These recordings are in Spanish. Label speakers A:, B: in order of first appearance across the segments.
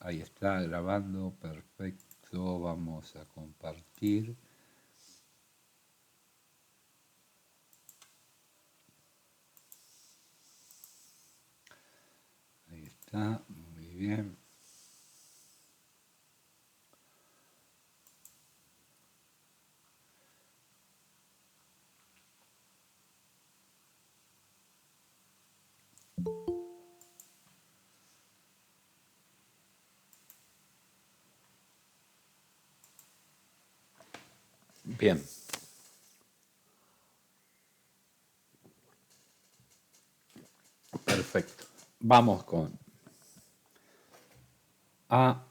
A: Ahí está grabando, perfecto. Vamos a compartir. Ahí está, muy bien. Bien. Perfecto. Vamos con A.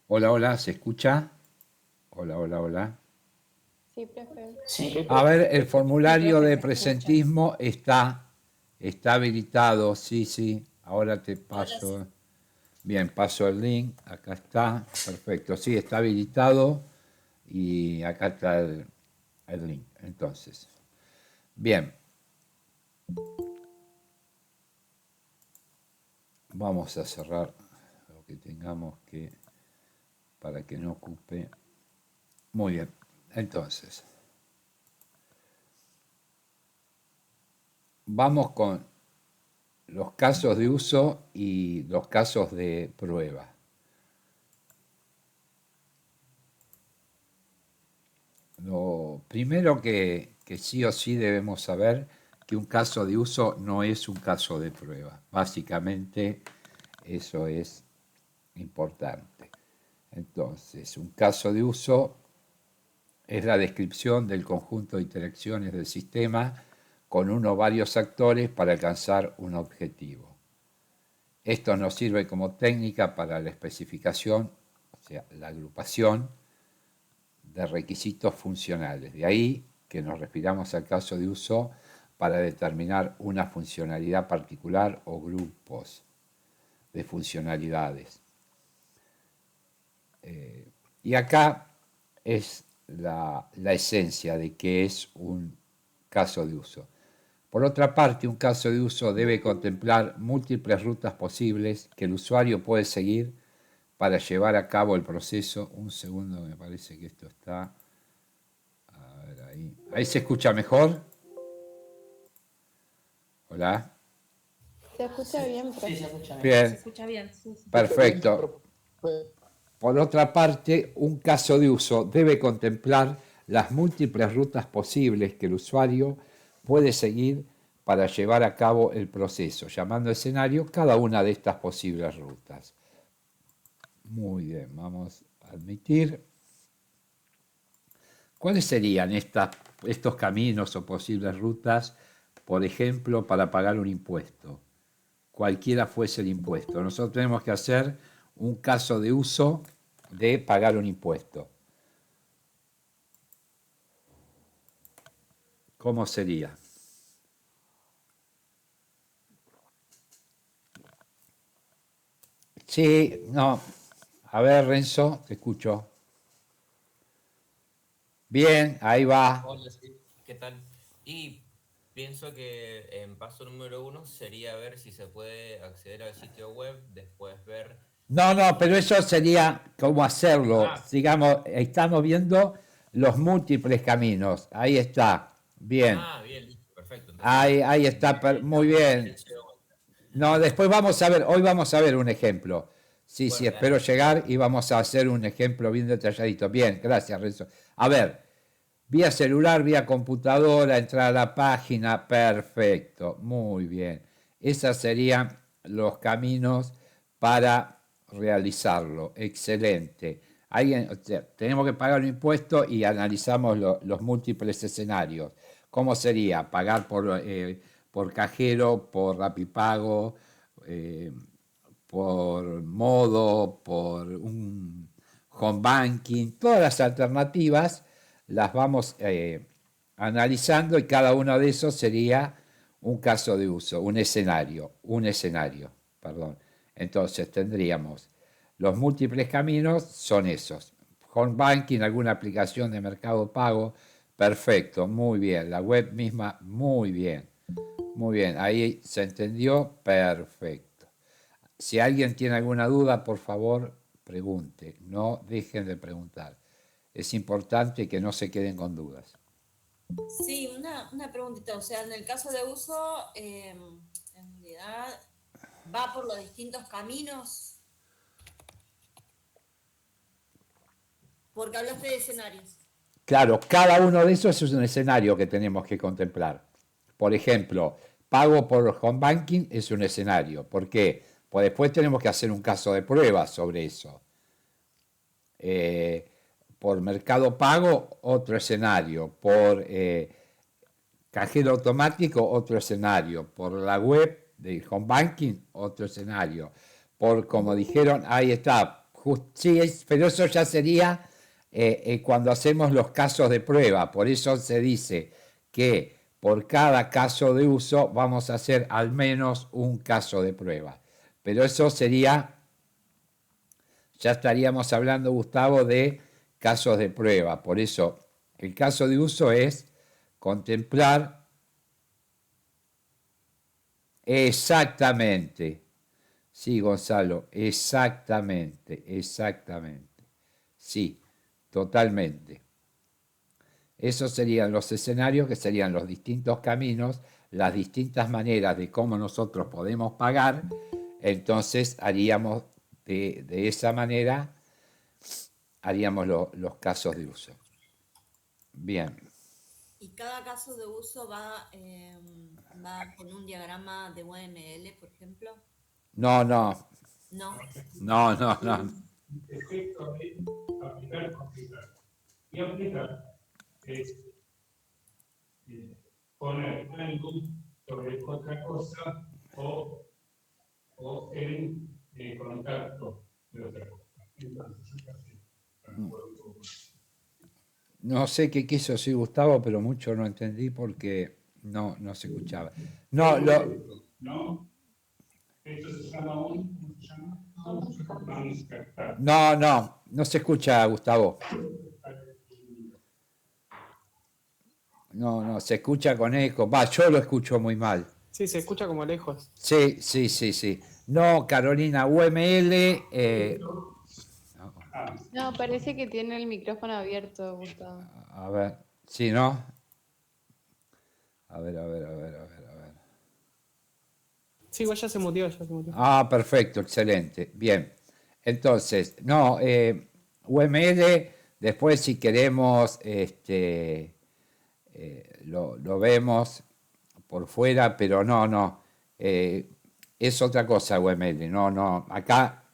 A: Hola, hola, ¿se escucha? Hola, hola, hola.
B: Sí, profe.
C: Sí,
A: A ver, el
B: Sí,
A: formulario
B: profe,
A: de
B: se escucha.
A: presentismo está habilitado. Sí, sí. Ahora te
C: ahora sí.
A: paso. Bien, paso el link. Acá está. Perfecto. Sí, está habilitado. Y acá está el link. Entonces, bien. Vamos a cerrar lo que tengamos que para que no ocupe. Muy bien. Entonces, vamos con los casos de uso y los casos de prueba. Lo primero que sí o sí debemos saber que un caso de uso no es un caso de prueba. Básicamente eso es importante. Entonces, un caso de uso es la descripción del conjunto de interacciones del sistema con uno o varios actores para alcanzar un objetivo. Esto nos sirve como técnica para la especificación, o sea, la agrupación de requisitos funcionales. De ahí que nos refiramos al caso de uso para determinar una funcionalidad particular o grupos de funcionalidades. Y acá es la esencia de qué es un caso de uso. Por otra parte, un caso de uso debe contemplar múltiples rutas posibles que el usuario puede seguir para llevar a cabo el proceso. Un segundo, me parece que esto está. A ver, ahí se escucha mejor. Hola.
B: Se escucha
C: Sí,
B: bien,
C: sí, se
B: profe.
C: escucha bien.
D: Se
A: Bien,
D: escucha bien, sí, sí.
A: perfecto. Por otra parte, un caso de uso debe contemplar las múltiples rutas posibles que el usuario puede seguir para llevar a cabo el proceso, llamando escenario cada una de estas posibles rutas. Muy bien, vamos a admitir. ¿Cuáles serían estos caminos o posibles rutas, por ejemplo, para pagar un impuesto? Cualquiera fuese el impuesto. Nosotros tenemos que hacer un caso de uso de pagar un impuesto. ¿Cómo sería? Sí, no. A ver, Renzo, te escucho. Bien, ahí va.
E: Hola, sí, ¿qué tal? Y pienso que en paso número uno sería ver si se puede acceder al sitio web, después ver
A: No, no, pero
E: si...
A: eso sería cómo hacerlo.
E: Ah,
A: Sigamos, estamos viendo los múltiples caminos. Ahí está. Bien.
E: bien, listo, perfecto. Entonces
A: Ahí está. Muy
E: damos la
A: bien.
E: dirección.
A: No, después vamos a ver, hoy vamos a ver un ejemplo. Sí, sí,
E: Bueno,
A: espero
E: dale.
A: llegar y vamos a hacer un ejemplo bien detalladito. Bien, gracias, Renzo. A ver, vía celular, vía computadora, entrar a la página, perfecto, muy bien. Esos serían los caminos para realizarlo, excelente. O sea, tenemos que pagar un impuesto y analizamos los múltiples escenarios. ¿Cómo sería? Pagar por cajero, por Rapipago, eh, por modo, por un home banking, todas las alternativas las vamos analizando y cada uno de esos sería un caso de uso, un escenario, perdón. Entonces tendríamos los múltiples caminos, son esos. Home banking, alguna aplicación de mercado pago, perfecto, muy bien. La web misma, muy bien. Muy bien, ahí se entendió, perfecto. Si alguien tiene alguna duda, por favor, pregunte. No dejen de preguntar. Es importante que no se queden con dudas.
C: Sí, una preguntita. O sea, en el caso de uso, en realidad, ¿va por los distintos caminos? Porque hablaste de escenarios.
A: Claro, cada uno de esos es un escenario que tenemos que contemplar. Por ejemplo, pago por home banking es un escenario. ¿Por qué? Pues después tenemos que hacer un caso de prueba sobre eso. Por Mercado Pago, otro escenario. Por cajero automático, otro escenario. Por la web de home banking, otro escenario. Por, como dijeron, ahí está. Sí, pero eso ya sería cuando hacemos los casos de prueba. Por eso se dice que por cada caso de uso vamos a hacer al menos un caso de prueba. Pero eso sería, ya estaríamos hablando, Gustavo, de casos de prueba. Por eso el caso de uso es contemplar exactamente. Sí, Gonzalo, exactamente, exactamente. Sí, totalmente. Esos serían los escenarios, que serían los distintos caminos, las distintas maneras de cómo nosotros podemos pagar. Entonces haríamos de esa manera, haríamos los casos de uso. Bien.
C: ¿Y cada caso de uso va con un diagrama de UML, por ejemplo?
A: No, no,
C: No.
A: no, no, no.
D: Efecto de aplicar, complicar. Y aplicar es poner algo sobre otra cosa o en contacto de otra cosa. Entonces, así.
A: No sé qué quiso decir Gustavo, pero mucho no entendí porque no se escuchaba. No,
D: ¿No? Esto se llama ¿cómo se llama?
A: no se escucha, Gustavo. No, se escucha con eco. Va, yo lo escucho muy mal.
F: Sí, se escucha como lejos.
A: Sí. No, Carolina, UML.
B: No, parece que tiene el micrófono abierto, Gustavo.
A: A ver, sí, ¿no? A ver.
F: Sí, igual ya se murió,
A: Ah, perfecto, excelente. Bien. Entonces, no, UML, después si queremos, lo vemos por fuera, pero no. Es otra cosa UML. No, acá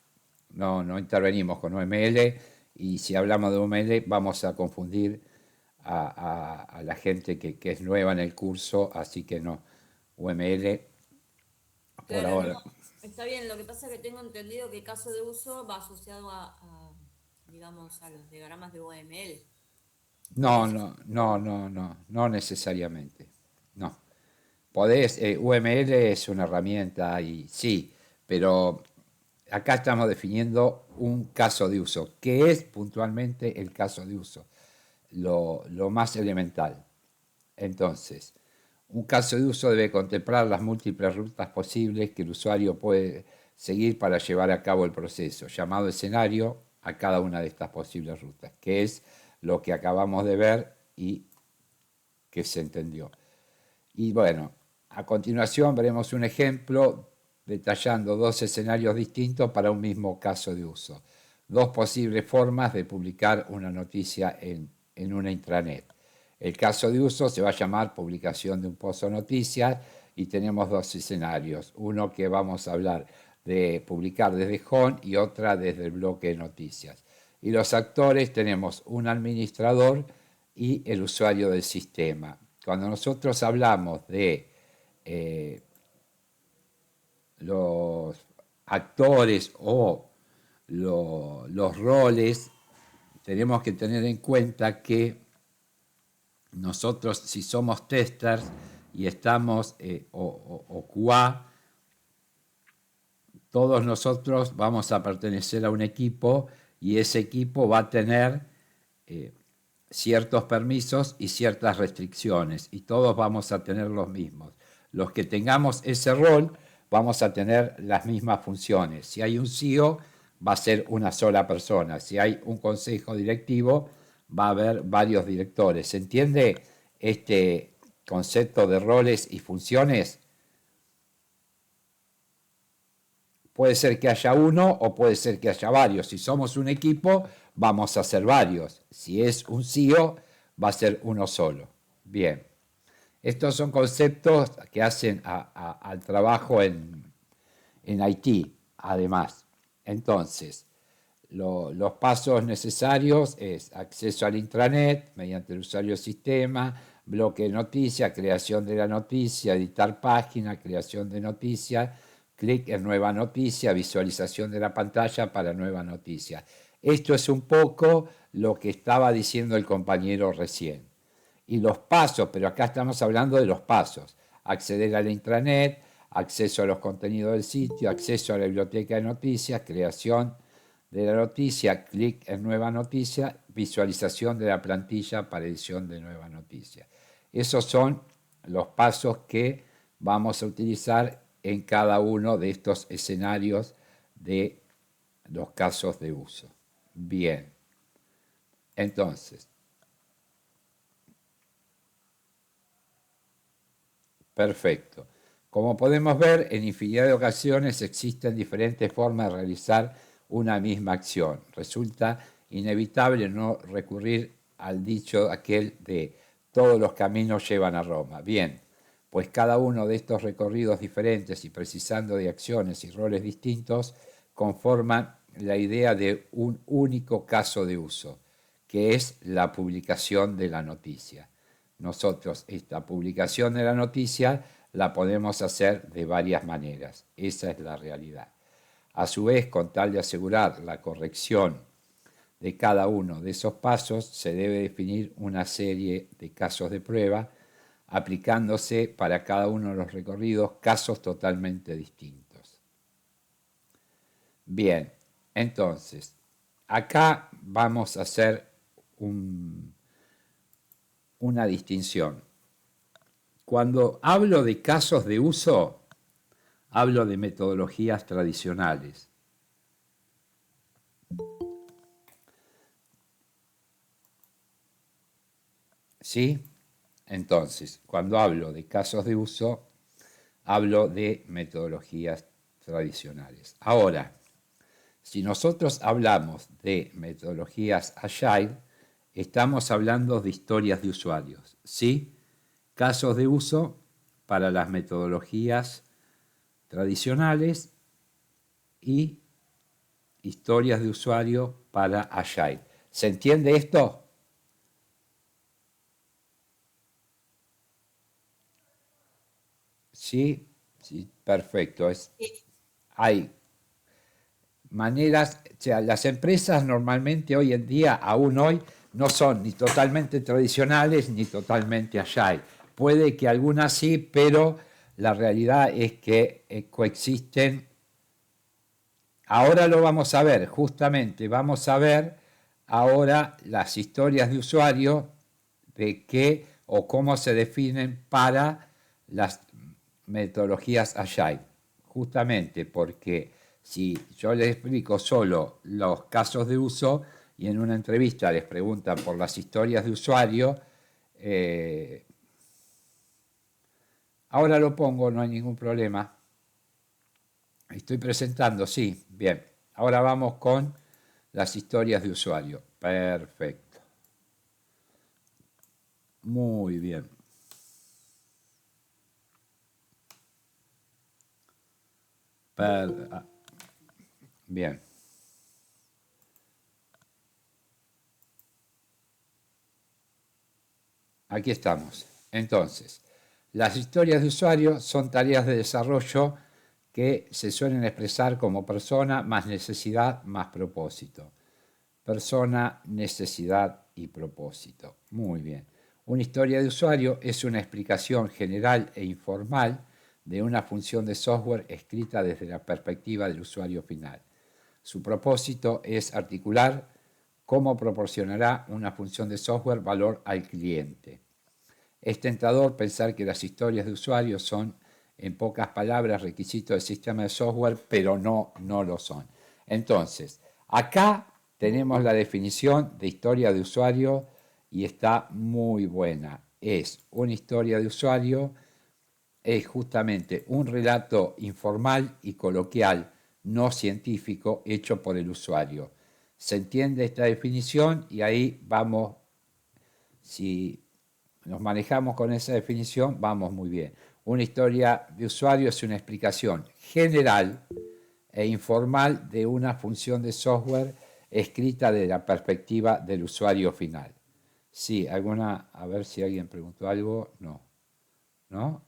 A: no intervenimos con UML y si hablamos de UML vamos a confundir a la gente que es nueva en el curso, así que no. UML por
C: Claro,
A: ahora.
C: no, está bien. Lo que pasa es que tengo entendido que caso de uso va asociado digamos, a los diagramas de UML.
A: No necesariamente. No. Podés, UML es una herramienta y sí, pero acá estamos definiendo un caso de uso. ¿Qué es puntualmente el caso de uso? Lo más elemental. Entonces, un caso de uso debe contemplar las múltiples rutas posibles que el usuario puede seguir para llevar a cabo el proceso, llamado escenario a cada una de estas posibles rutas, que es lo que acabamos de ver y que se entendió. Y bueno, a continuación veremos un ejemplo detallando dos escenarios distintos para un mismo caso de uso. Dos posibles formas de publicar una noticia en una intranet. El caso de uso se va a llamar publicación de un post o noticias y tenemos dos escenarios. Uno que vamos a hablar de publicar desde home y otra desde el bloque de noticias. Y los actores tenemos un administrador y el usuario del sistema. Cuando nosotros hablamos de los actores o los roles, tenemos que tener en cuenta que nosotros, si somos testers y estamos o QA, todos nosotros vamos a pertenecer a un equipo y ese equipo va a tener ciertos permisos y ciertas restricciones y todos vamos a tener los mismos. Los que tengamos ese rol vamos a tener las mismas funciones. Si hay un CEO, va a ser una sola persona. Si hay un consejo directivo, va a haber varios directores. ¿Se entiende este concepto de roles y funciones? Puede ser que haya uno o puede ser que haya varios. Si somos un equipo, vamos a ser varios. Si es un CEO, va a ser uno solo. Bien. Estos son conceptos que hacen al trabajo en IT, además. Entonces, los pasos necesarios es acceso al intranet mediante el usuario sistema, bloque de noticias, creación de la noticia, editar página, creación de noticia, clic en nueva noticia, visualización de la pantalla para nueva noticia. Esto es un poco lo que estaba diciendo el compañero recién. Y los pasos, pero acá estamos hablando de los pasos. Acceder al intranet, acceso a los contenidos del sitio, acceso a la biblioteca de noticias, creación de la noticia, clic en nueva noticia, visualización de la plantilla para edición de nueva noticia. Esos son los pasos que vamos a utilizar en cada uno de estos escenarios de los casos de uso. Bien. Entonces, perfecto. Como podemos ver, en infinidad de ocasiones existen diferentes formas de realizar una misma acción. Resulta inevitable no recurrir al dicho aquel de todos los caminos llevan a Roma. Bien, pues cada uno de estos recorridos diferentes y precisando de acciones y roles distintos conforman la idea de un único caso de uso, que es la publicación de la noticia. Nosotros esta publicación de la noticia la podemos hacer de varias maneras. Esa es la realidad. A su vez, con tal de asegurar la corrección de cada uno de esos pasos, se debe definir una serie de casos de prueba, aplicándose para cada uno de los recorridos casos totalmente distintos. Bien, entonces, acá vamos a hacer una distinción. Cuando hablo de casos de uso, hablo de metodologías tradicionales. ¿Sí? Entonces, cuando hablo de casos de uso, hablo de metodologías tradicionales. Ahora, si nosotros hablamos de metodologías Agile, estamos hablando de historias de usuarios, ¿sí? Casos de uso para las metodologías tradicionales y historias de usuario para Agile. ¿Se entiende esto? Sí, sí, perfecto. Hay maneras, o sea, las empresas normalmente hoy en día, aún hoy, no son ni totalmente tradicionales ni totalmente Agile. Puede que algunas sí, pero la realidad es que coexisten. Ahora lo vamos a ver, justamente vamos a ver ahora las historias de usuario de qué o cómo se definen para las metodologías Agile. Justamente porque si yo les explico solo los casos de uso y en una entrevista les preguntan por las historias de usuario, ahora lo pongo, no hay ningún problema. Estoy presentando, sí, bien. Ahora vamos con las historias de usuario. Perfecto. Muy bien. Bien. Aquí estamos. Entonces, las historias de usuario son tareas de desarrollo que se suelen expresar como persona más necesidad más propósito. Persona, necesidad y propósito. Muy bien. Una historia de usuario es una explicación general e informal de una función de software escrita desde la perspectiva del usuario final. Su propósito es articular cómo proporcionará una función de software valor al cliente. Es tentador pensar que las historias de usuario son en pocas palabras, requisitos del sistema de software, pero no lo son. Entonces, acá tenemos la definición de historia de usuario y está muy buena. Es una historia de usuario, es justamente un relato informal y coloquial, no científico, hecho por el usuario. Se entiende esta definición y ahí vamos, si nos manejamos con esa definición, vamos muy bien. Una historia de usuario es una explicación general e informal de una función de software escrita desde la perspectiva del usuario final. Sí, alguna, a ver si alguien preguntó algo. No. ¿No?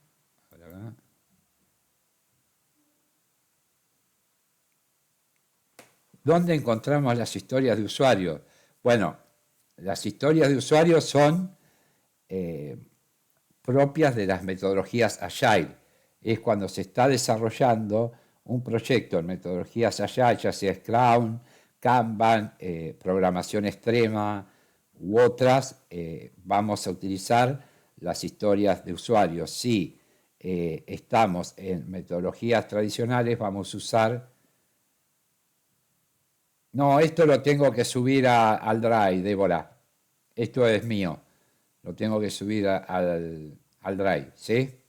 A: ¿Dónde encontramos las historias de usuarios? Bueno, las historias de usuarios son propias de las metodologías Agile. Es cuando se está desarrollando un proyecto en metodologías Agile, ya sea Scrum, Kanban, programación extrema u otras, vamos a utilizar las historias de usuarios. Si estamos en metodologías tradicionales, vamos a usar... No, esto lo tengo que subir al Drive, Débora. Esto es mío. Lo tengo que subir al Drive, ¿sí?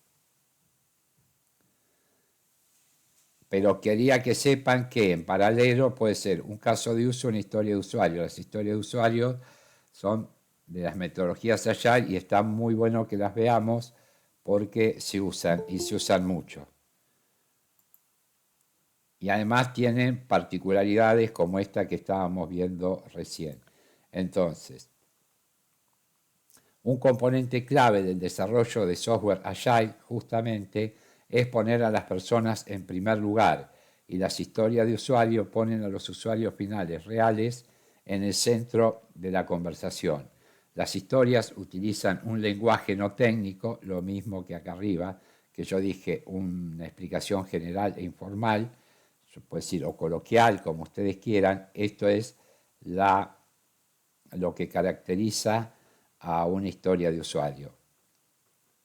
A: Pero quería que sepan que en paralelo puede ser un caso de uso, una historia de usuario. Las historias de usuario son de las metodologías Agile y está muy bueno que las veamos porque se usan y se usan mucho. Y además tienen particularidades como esta que estábamos viendo recién. Entonces, un componente clave del desarrollo de software Agile justamente es poner a las personas en primer lugar y las historias de usuario ponen a los usuarios finales reales en el centro de la conversación. Las historias utilizan un lenguaje no técnico, lo mismo que acá arriba, que yo dije, una explicación general e informal, se puede decir o coloquial, como ustedes quieran. Esto es lo que caracteriza a una historia de usuario.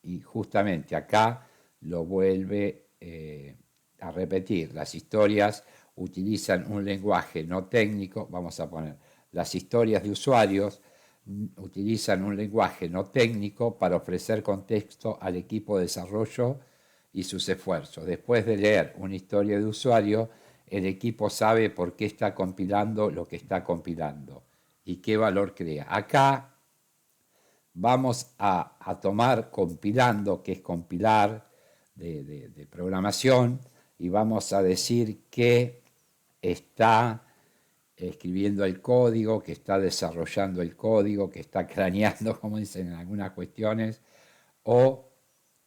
A: Y justamente acá lo vuelve a repetir. Las historias utilizan un lenguaje no técnico, vamos a poner, las historias de usuarios utilizan un lenguaje no técnico para ofrecer contexto al equipo de desarrollo y sus esfuerzos. Después de leer una historia de usuario, el equipo sabe por qué está compilando lo que está compilando y qué valor crea. Acá vamos a tomar compilando, que es compilar de programación, y vamos a decir que está escribiendo el código, que está desarrollando el código, que está craneando, como dicen en algunas cuestiones, o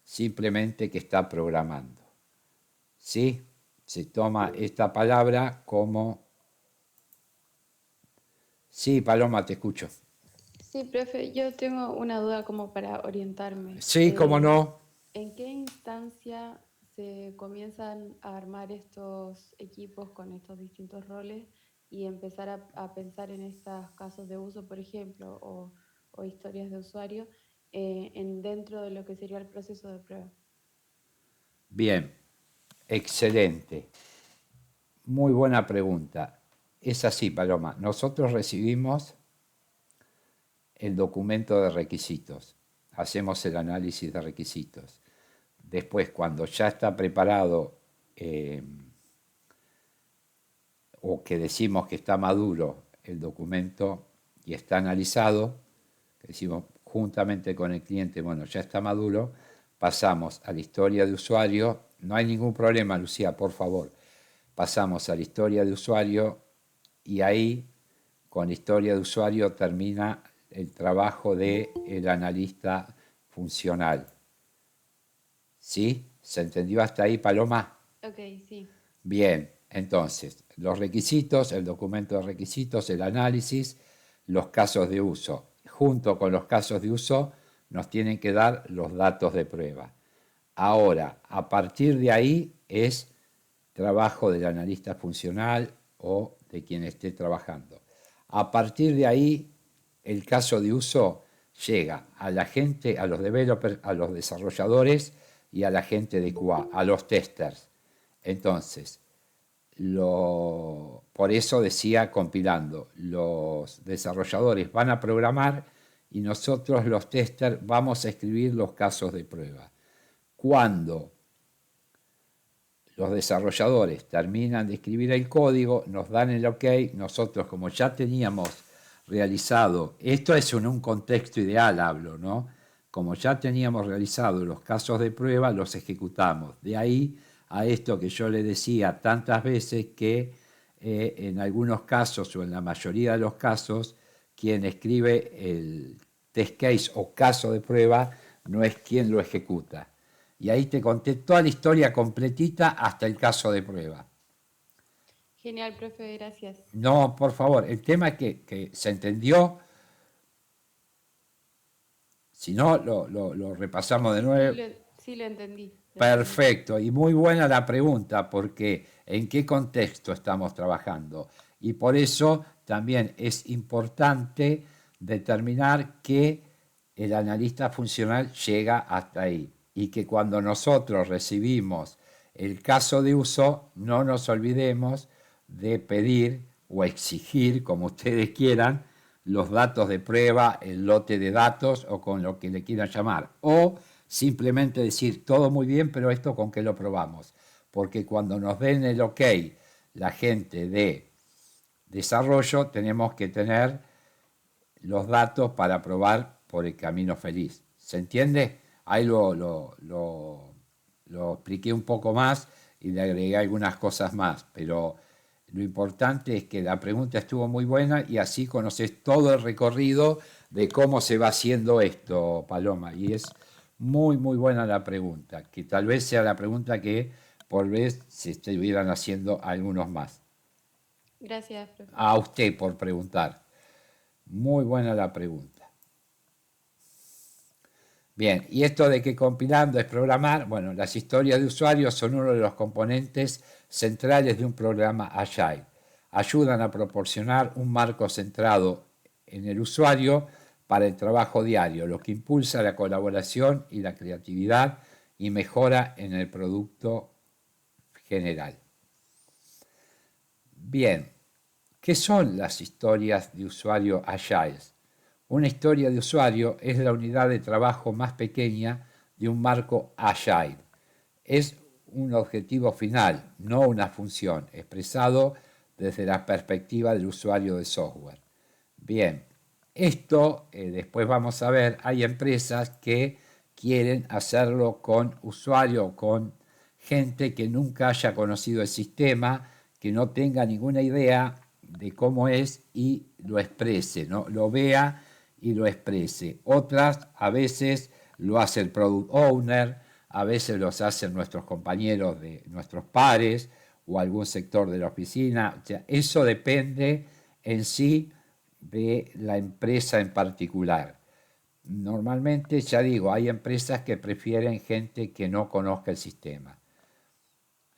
A: simplemente que está programando. ¿Sí? Se toma esta palabra como... Sí, Paloma, te escucho.
B: Sí, profe, yo tengo una duda como para orientarme.
A: Sí, cómo no.
B: ¿En qué instancia se comienzan a armar estos equipos con estos distintos roles y empezar a pensar en estos casos de uso, por ejemplo, o historias de usuario dentro de lo que sería el proceso de prueba?
A: Bien, excelente. Muy buena pregunta. Es así, Paloma. Nosotros recibimos el documento de requisitos. Hacemos el análisis de requisitos. Después, cuando ya está preparado o que decimos que está maduro el documento y está analizado, que decimos juntamente con el cliente, bueno, ya está maduro, pasamos a la historia de usuario. No hay ningún problema, Lucía, por favor. Pasamos a la historia de usuario y ahí, con la historia de usuario, termina el trabajo del analista funcional. ¿Sí? ¿Se entendió hasta ahí, Paloma?
B: Ok, sí.
A: Bien, entonces, los requisitos, el documento de requisitos, el análisis, los casos de uso. Junto con los casos de uso nos tienen que dar los datos de prueba. Ahora, a partir de ahí es trabajo del analista funcional o de quien esté trabajando. A partir de ahí, el caso de uso llega a la gente, a los developers, a los desarrolladores, y a la gente de QA, a los testers. Entonces, por eso decía compilando, los desarrolladores van a programar y nosotros los testers vamos a escribir los casos de prueba. Cuando los desarrolladores terminan de escribir el código, nos dan el OK, nosotros como ya teníamos realizado, esto es en un contexto ideal hablo, ¿no? Como ya teníamos realizado los casos de prueba, los ejecutamos. De ahí a esto que yo le decía tantas veces que en algunos casos o en la mayoría de los casos, quien escribe el test case o caso de prueba no es quien lo ejecuta. Y ahí te conté toda la historia completita hasta el caso de prueba.
B: Genial, profe, gracias.
A: No, por favor, el tema es que se entendió. Si no, lo repasamos de nuevo.
B: Sí, lo entendí.
A: Perfecto, y muy buena la pregunta, porque ¿en qué contexto estamos trabajando? Y por eso también es importante determinar que el analista funcional llega hasta ahí y que cuando nosotros recibimos el caso de uso, no nos olvidemos de pedir o exigir, como ustedes quieran, los datos de prueba, el lote de datos o con lo que le quieran llamar. O simplemente decir, todo muy bien, pero esto con qué lo probamos. Porque cuando nos den el OK la gente de desarrollo, tenemos que tener los datos para probar por el camino feliz. ¿Se entiende? Ahí lo expliqué un poco más y le agregué algunas cosas más, pero lo importante es que la pregunta estuvo muy buena y así conoces todo el recorrido de cómo se va haciendo esto, Paloma. Y es muy, muy buena la pregunta, que tal vez sea la pregunta que por vez se estuvieran haciendo algunos más.
B: Gracias, profe.
A: A usted por preguntar. Muy buena la pregunta. Bien, y esto de que compilando es programar, bueno, las historias de usuarios son uno de los componentes centrales de un programa Agile. Ayudan a proporcionar un marco centrado en el usuario para el trabajo diario, lo que impulsa la colaboración y la creatividad y mejora en el producto general. Bien, ¿qué son las historias de usuario Agile? Una historia de usuario es la unidad de trabajo más pequeña de un marco Agile. Es un objetivo final, no una función, expresado desde la perspectiva del usuario de software. Bien, esto después vamos a ver, hay empresas que quieren hacerlo con usuario, con gente que nunca haya conocido el sistema, que no tenga ninguna idea de cómo es y lo exprese, ¿no? Lo vea y lo exprese. Otras a veces lo hace el product owner, a veces los hacen nuestros compañeros de nuestros pares o algún sector de la oficina. O sea, eso depende en sí de la empresa en particular. Normalmente, ya digo, hay empresas que prefieren gente que no conozca el sistema.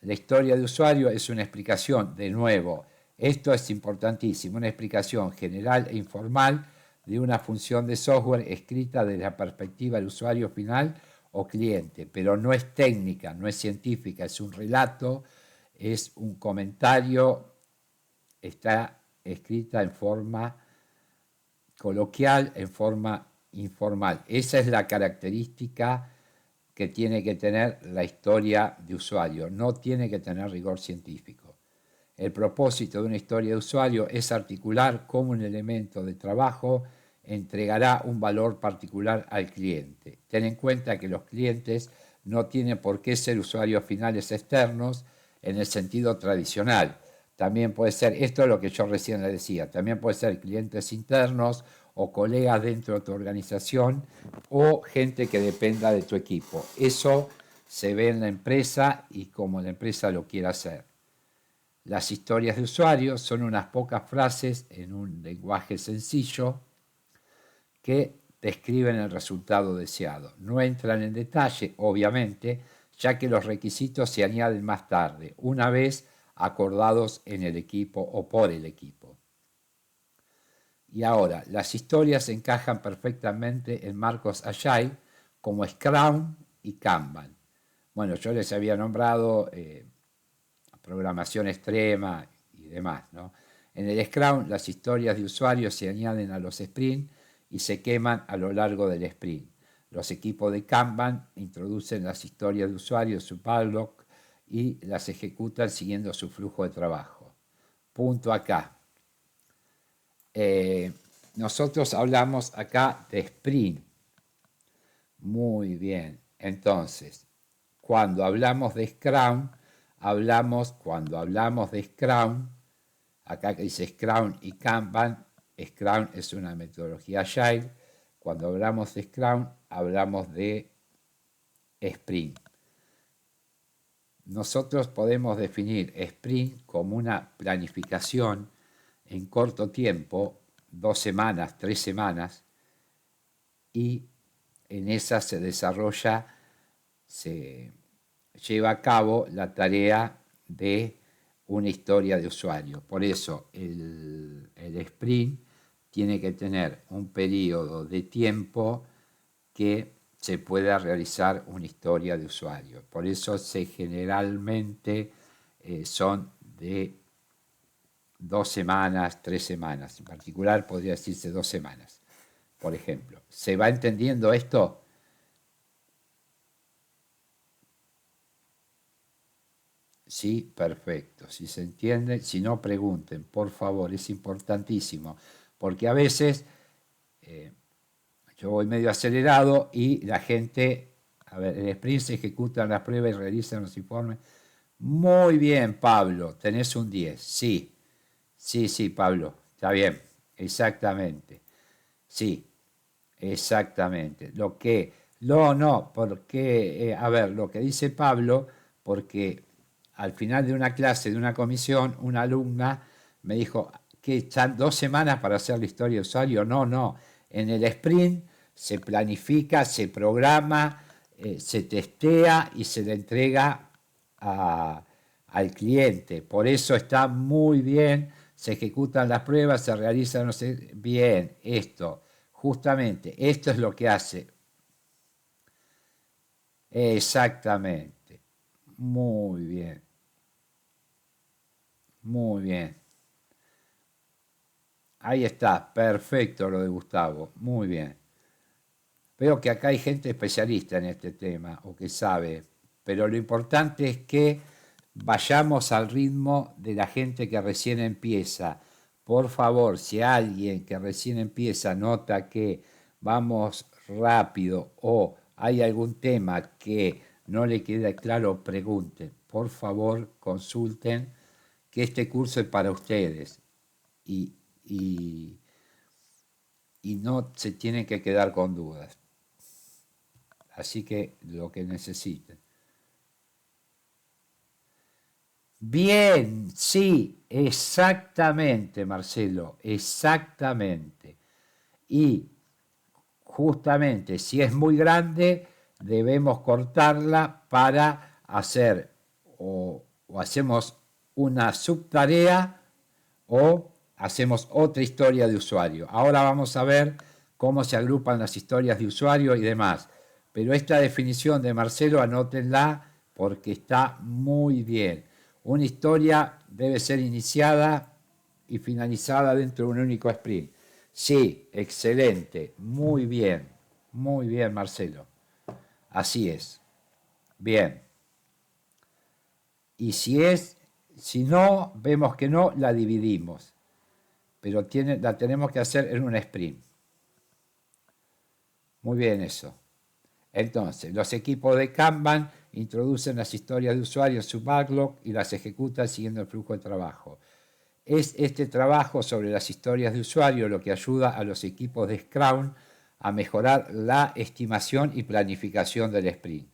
A: La historia de usuario es una explicación, de nuevo, esto es importantísimo, una explicación general e informal de una función de software escrita desde la perspectiva del usuario final o cliente, pero no es técnica, no es científica, es un relato, es un comentario, está escrita en forma coloquial, en forma informal. Esa es la característica que tiene que tener la historia de usuario, no tiene que tener rigor científico. El propósito de una historia de usuario es articular cómo un elemento de trabajo entregará un valor particular al cliente. Ten en cuenta que los clientes no tienen por qué ser usuarios finales externos en el sentido tradicional. También puede ser, esto es lo que yo recién le decía, también puede ser clientes internos o colegas dentro de tu organización o gente que dependa de tu equipo. Eso se ve en la empresa y como la empresa lo quiera hacer. Las historias de usuario son unas pocas frases en un lenguaje sencillo que describen el resultado deseado. No entran en detalle, obviamente, ya que los requisitos se añaden más tarde, una vez acordados en el equipo o por el equipo. Y ahora, las historias encajan perfectamente en marcos Agile como Scrum y Kanban. Bueno, yo les había nombrado programación extrema y demás, ¿no? En el Scrum, las historias de usuarios se añaden a los sprints y se queman a lo largo del sprint. Los equipos de Kanban introducen las historias de usuarios, su backlog, y las ejecutan siguiendo su flujo de trabajo. Punto acá. Nosotros hablamos acá de sprint. Muy bien. Entonces, cuando hablamos de Scrum, cuando hablamos de Scrum, acá que dice Scrum y Kanban, Scrum es una metodología Agile. Cuando hablamos de Scrum, hablamos de sprint. Nosotros podemos definir sprint como una planificación en corto tiempo, 2 semanas, 3 semanas, y en esa se desarrolla, se lleva a cabo la tarea de una historia de usuario. Por eso el sprint tiene que tener un periodo de tiempo que se pueda realizar una historia de usuario. Por eso generalmente son de 2 semanas, 3 semanas. En particular podría decirse 2 semanas, por ejemplo. ¿Se va entendiendo esto? Sí, perfecto. Si se entiende, si no, pregunten, por favor, es importantísimo. Porque a veces yo voy medio acelerado y la gente, a ver, el sprint se ejecutan las pruebas y realizan los informes. Muy bien, Pablo, tenés un 10. Sí, sí, Pablo, está bien, exactamente. Sí, exactamente. Porque, a ver, lo que dice Pablo, porque al final de una clase, de una comisión, una alumna me dijo que están 2 semanas para hacer la historia de usuario. No. En el sprint se planifica, se programa, se testea y se le entrega al cliente. Por eso está muy bien, se ejecutan las pruebas, se realizan, no sé, bien, justamente, esto es lo que hace. Exactamente. Muy bien. Muy bien. Ahí está, perfecto lo de Gustavo, muy bien. Veo que acá hay gente especialista en este tema o que sabe, pero lo importante es que vayamos al ritmo de la gente que recién empieza. Por favor, si alguien que recién empieza nota que vamos rápido o hay algún tema que no le queda claro, pregunten. Por favor, consulten, que este curso es para ustedes y no se tienen que quedar con dudas. Así que lo que necesiten. Bien, sí, exactamente, Marcelo, exactamente. Y justamente si es muy grande, debemos cortarla para hacer o hacemos una subtarea o hacemos otra historia de usuario. Ahora vamos a ver cómo se agrupan las historias de usuario y demás. Pero esta definición de Marcelo, anótenla porque está muy bien. Una historia debe ser iniciada y finalizada dentro de un único sprint. Sí, excelente, muy bien, Marcelo. Así es. Bien. Y si no, vemos que no, la dividimos. Pero la tenemos que hacer en un sprint. Muy bien eso. Entonces, los equipos de Kanban introducen las historias de usuario en su backlog y las ejecutan siguiendo el flujo de trabajo. Es este trabajo sobre las historias de usuario lo que ayuda a los equipos de Scrum a mejorar la estimación y planificación del sprint.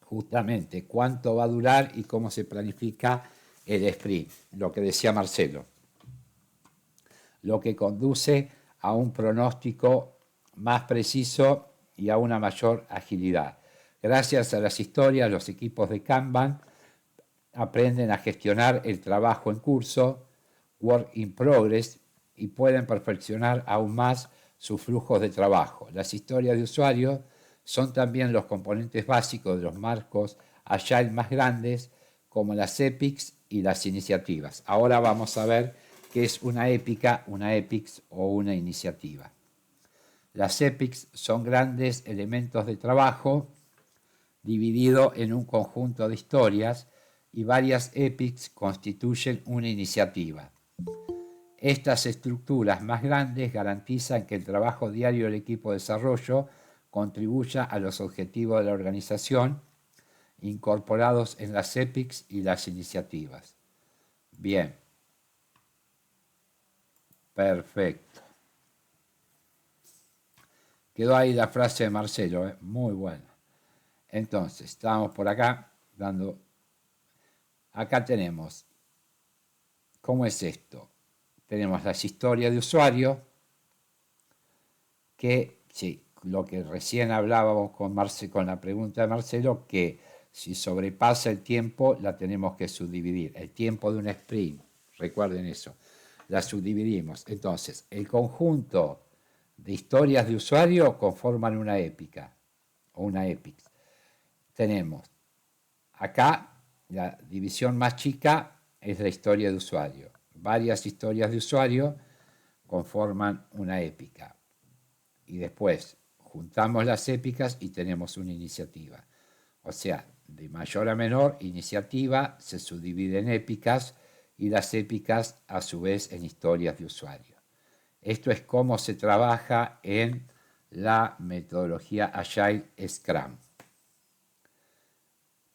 A: Justamente, cuánto va a durar y cómo se planifica el sprint, lo que decía Marcelo. Lo que conduce a un pronóstico más preciso y a una mayor agilidad. Gracias a las historias, los equipos de Kanban aprenden a gestionar el trabajo en curso, work in progress, y pueden perfeccionar aún más sus flujos de trabajo. Las historias de usuario Son también los componentes básicos de los marcos Agile más grandes, como las epics y las iniciativas. Ahora vamos a ver qué es una épica, una epics o una iniciativa. Las epics son grandes elementos de trabajo dividido en un conjunto de historias y varias epics constituyen una iniciativa. Estas estructuras más grandes garantizan que el trabajo diario del equipo de desarrollo contribuya a los objetivos de la organización incorporados en las epics y las iniciativas. Bien. Perfecto. Quedó ahí la frase de Marcelo, muy buena. Entonces, estamos por acá dando... Acá tenemos, ¿cómo es esto? Tenemos las historias de usuario, que, sí, lo que recién hablábamos con la pregunta de Marcelo, que si sobrepasa el tiempo, la tenemos que subdividir. El tiempo de un sprint, recuerden eso, la subdividimos. Entonces, el conjunto de historias de usuario conforman una épica, o una epic. Tenemos acá la división más chica es la historia de usuario. Varias historias de usuario conforman una épica. Y después juntamos las épicas y tenemos una iniciativa. O sea, de mayor a menor, iniciativa se subdivide en épicas y las épicas a su vez en historias de usuario. Esto es cómo se trabaja en la metodología Agile Scrum.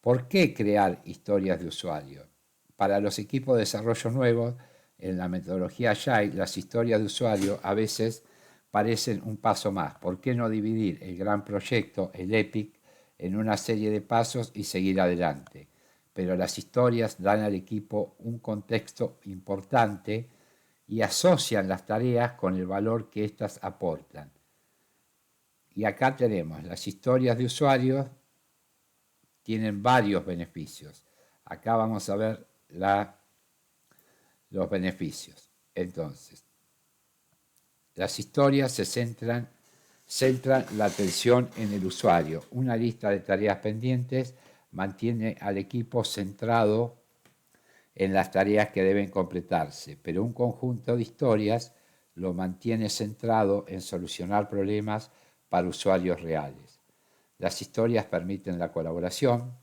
A: ¿Por qué crear historias de usuario? Para los equipos de desarrollo nuevos, en la metodología Agile, las historias de usuario a veces parecen un paso más. ¿Por qué no dividir el gran proyecto, el EPIC, en una serie de pasos y seguir adelante? Pero las historias dan al equipo un contexto importante y asocian las tareas con el valor que éstas aportan. Y acá tenemos las historias de usuarios, tienen varios beneficios. Acá vamos a ver los beneficios. Entonces, las historias centran la atención en el usuario. Una lista de tareas pendientes mantiene al equipo centrado en las tareas que deben completarse, pero un conjunto de historias lo mantiene centrado en solucionar problemas para usuarios reales. Las historias permiten la colaboración.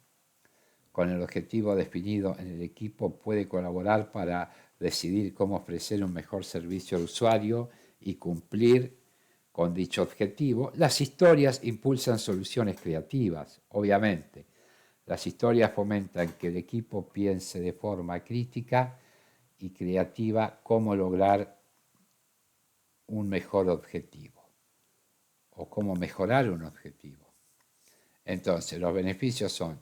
A: Con el objetivo definido en el equipo puede colaborar para decidir cómo ofrecer un mejor servicio al usuario y cumplir con dicho objetivo. Las historias impulsan soluciones creativas, obviamente. Las historias fomentan que el equipo piense de forma crítica y creativa cómo lograr un mejor objetivo o cómo mejorar un objetivo. Entonces, los beneficios son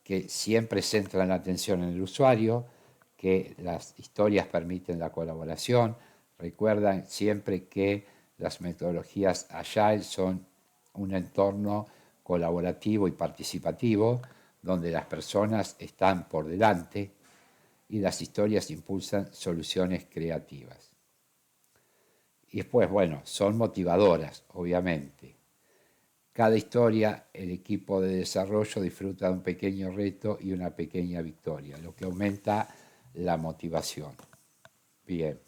A: que siempre centran la atención en el usuario, que las historias permiten la colaboración. Recuerdan siempre que las metodologías Agile son un entorno colaborativo y participativo, donde las personas están por delante y las historias impulsan soluciones creativas. Y después, bueno, son motivadoras, obviamente. Cada historia, el equipo de desarrollo disfruta de un pequeño reto y una pequeña victoria, lo que aumenta la motivación. Bien.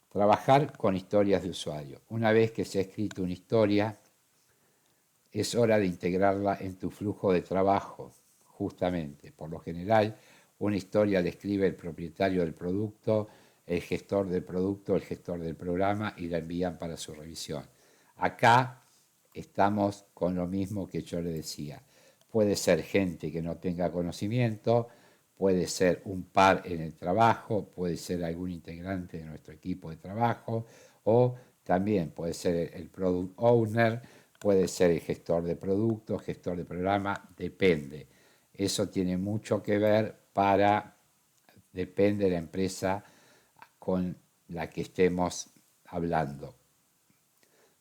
A: Trabajar con historias de usuario. Una vez que se ha escrito una historia, es hora de integrarla en tu flujo de trabajo, justamente. Por lo general, una historia la escribe el propietario del producto, el gestor del producto, el gestor del programa y la envían para su revisión. Acá estamos con lo mismo que yo le decía. Puede ser gente que no tenga conocimiento, puede ser un par en el trabajo, puede ser algún integrante de nuestro equipo de trabajo, o también puede ser el product owner, puede ser el gestor de producto, gestor de programa, depende. Eso tiene mucho que ver depende de la empresa con la que estemos hablando.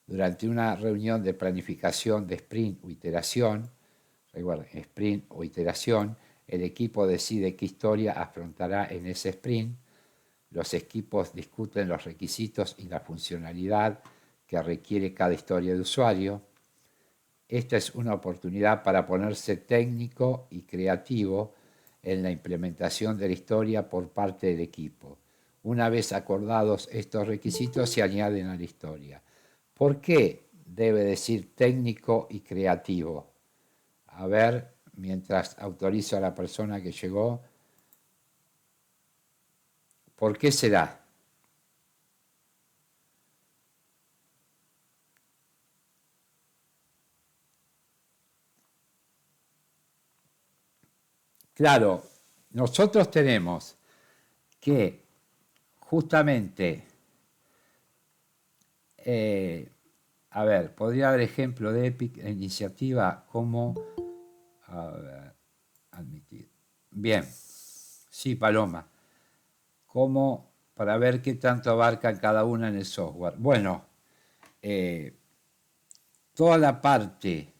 A: Durante una reunión de planificación de sprint o iteración, recuerden, sprint o iteración, el equipo decide qué historia afrontará en ese sprint. Los equipos discuten los requisitos y la funcionalidad que requiere cada historia de usuario. esta es una oportunidad para ponerse técnico y creativo en la implementación de la historia por parte del equipo. Una vez acordados estos requisitos, se añaden a la historia. ¿Por qué debe decir técnico y creativo? A ver, mientras autorizo a la persona que llegó, ¿por qué será? Claro, nosotros tenemos que justamente, a ver, podría dar ejemplo de iniciativa como, a ver, admitir. Bien, sí, Paloma, como para ver qué tanto abarca cada una en el software. Bueno, toda la parte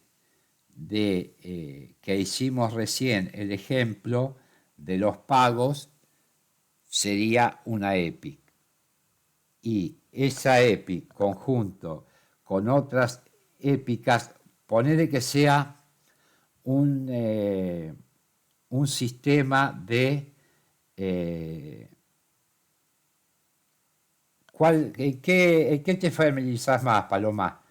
A: de que hicimos recién, el ejemplo de los pagos, sería una EPIC. Y esa EPIC, conjunto con otras épicas, ponerle que sea un sistema de... ¿en qué te familiarizas más, Paloma?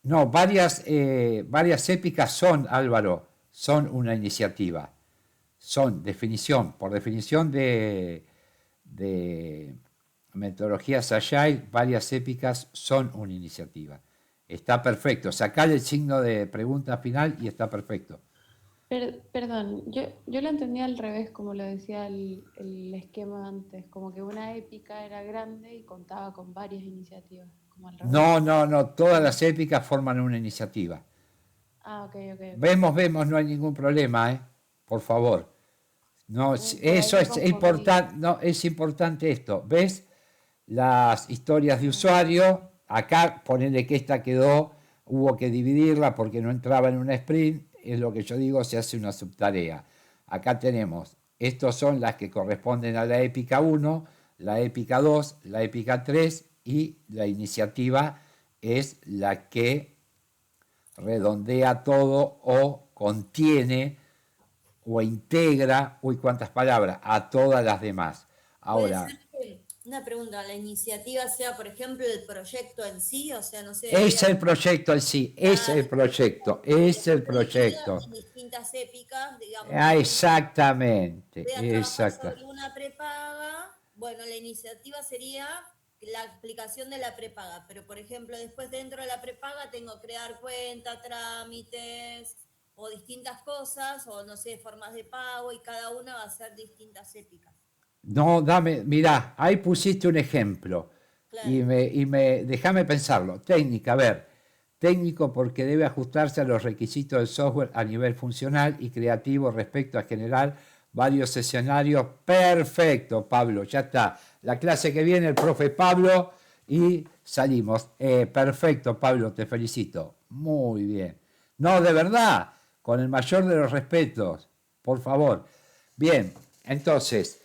A: No, varias épicas son, Álvaro, son una iniciativa. Son definición, por definición de metodologías Agile, varias épicas son una iniciativa. Está perfecto. Sacale el signo de pregunta final y está perfecto.
B: Perdón, yo lo entendía al revés, como lo decía el esquema antes, como que una épica era grande y contaba con varias iniciativas, como al revés.
A: No, todas las épicas forman una iniciativa.
B: Ah, ok.
A: Vemos, no hay ningún problema, por favor. No, eso es importante, no, es importante esto. ¿Ves? Las historias de usuario, acá ponele que esta quedó, hubo que dividirla porque no entraba en una sprint, es lo que yo digo, se hace una subtarea. Acá tenemos, estos son las que corresponden a la épica 1, la épica 2, la épica 3 y la iniciativa es la que redondea todo o contiene o integra, uy, cuántas palabras, a todas las demás. Ahora,
C: ¿puede ser que, una pregunta, la iniciativa sea, por ejemplo, el proyecto en sí? O sea, no sé.
A: es el proyecto en sí, es el proyecto, es el proyecto.
C: En distintas épicas, digamos.
A: Exactamente,
C: Voy a trabajar
A: exacto.
C: sobre una prepaga. Bueno, la iniciativa sería la aplicación de la prepaga, pero por ejemplo, después dentro de la prepaga tengo que crear cuenta, trámites o distintas cosas, o no sé, formas de pago, y cada una va a ser distintas épicas.
A: No, mirá, ahí pusiste un ejemplo.
C: Claro.
A: Déjame pensarlo. Técnica, a ver, técnico porque debe ajustarse a los requisitos del software a nivel funcional y creativo respecto a generar varios escenarios. Perfecto, Pablo, ya está. La clase que viene, el profe Pablo, y salimos. Perfecto, Pablo, te felicito. Muy bien. No, de verdad, con el mayor de los respetos, por favor. Bien, entonces,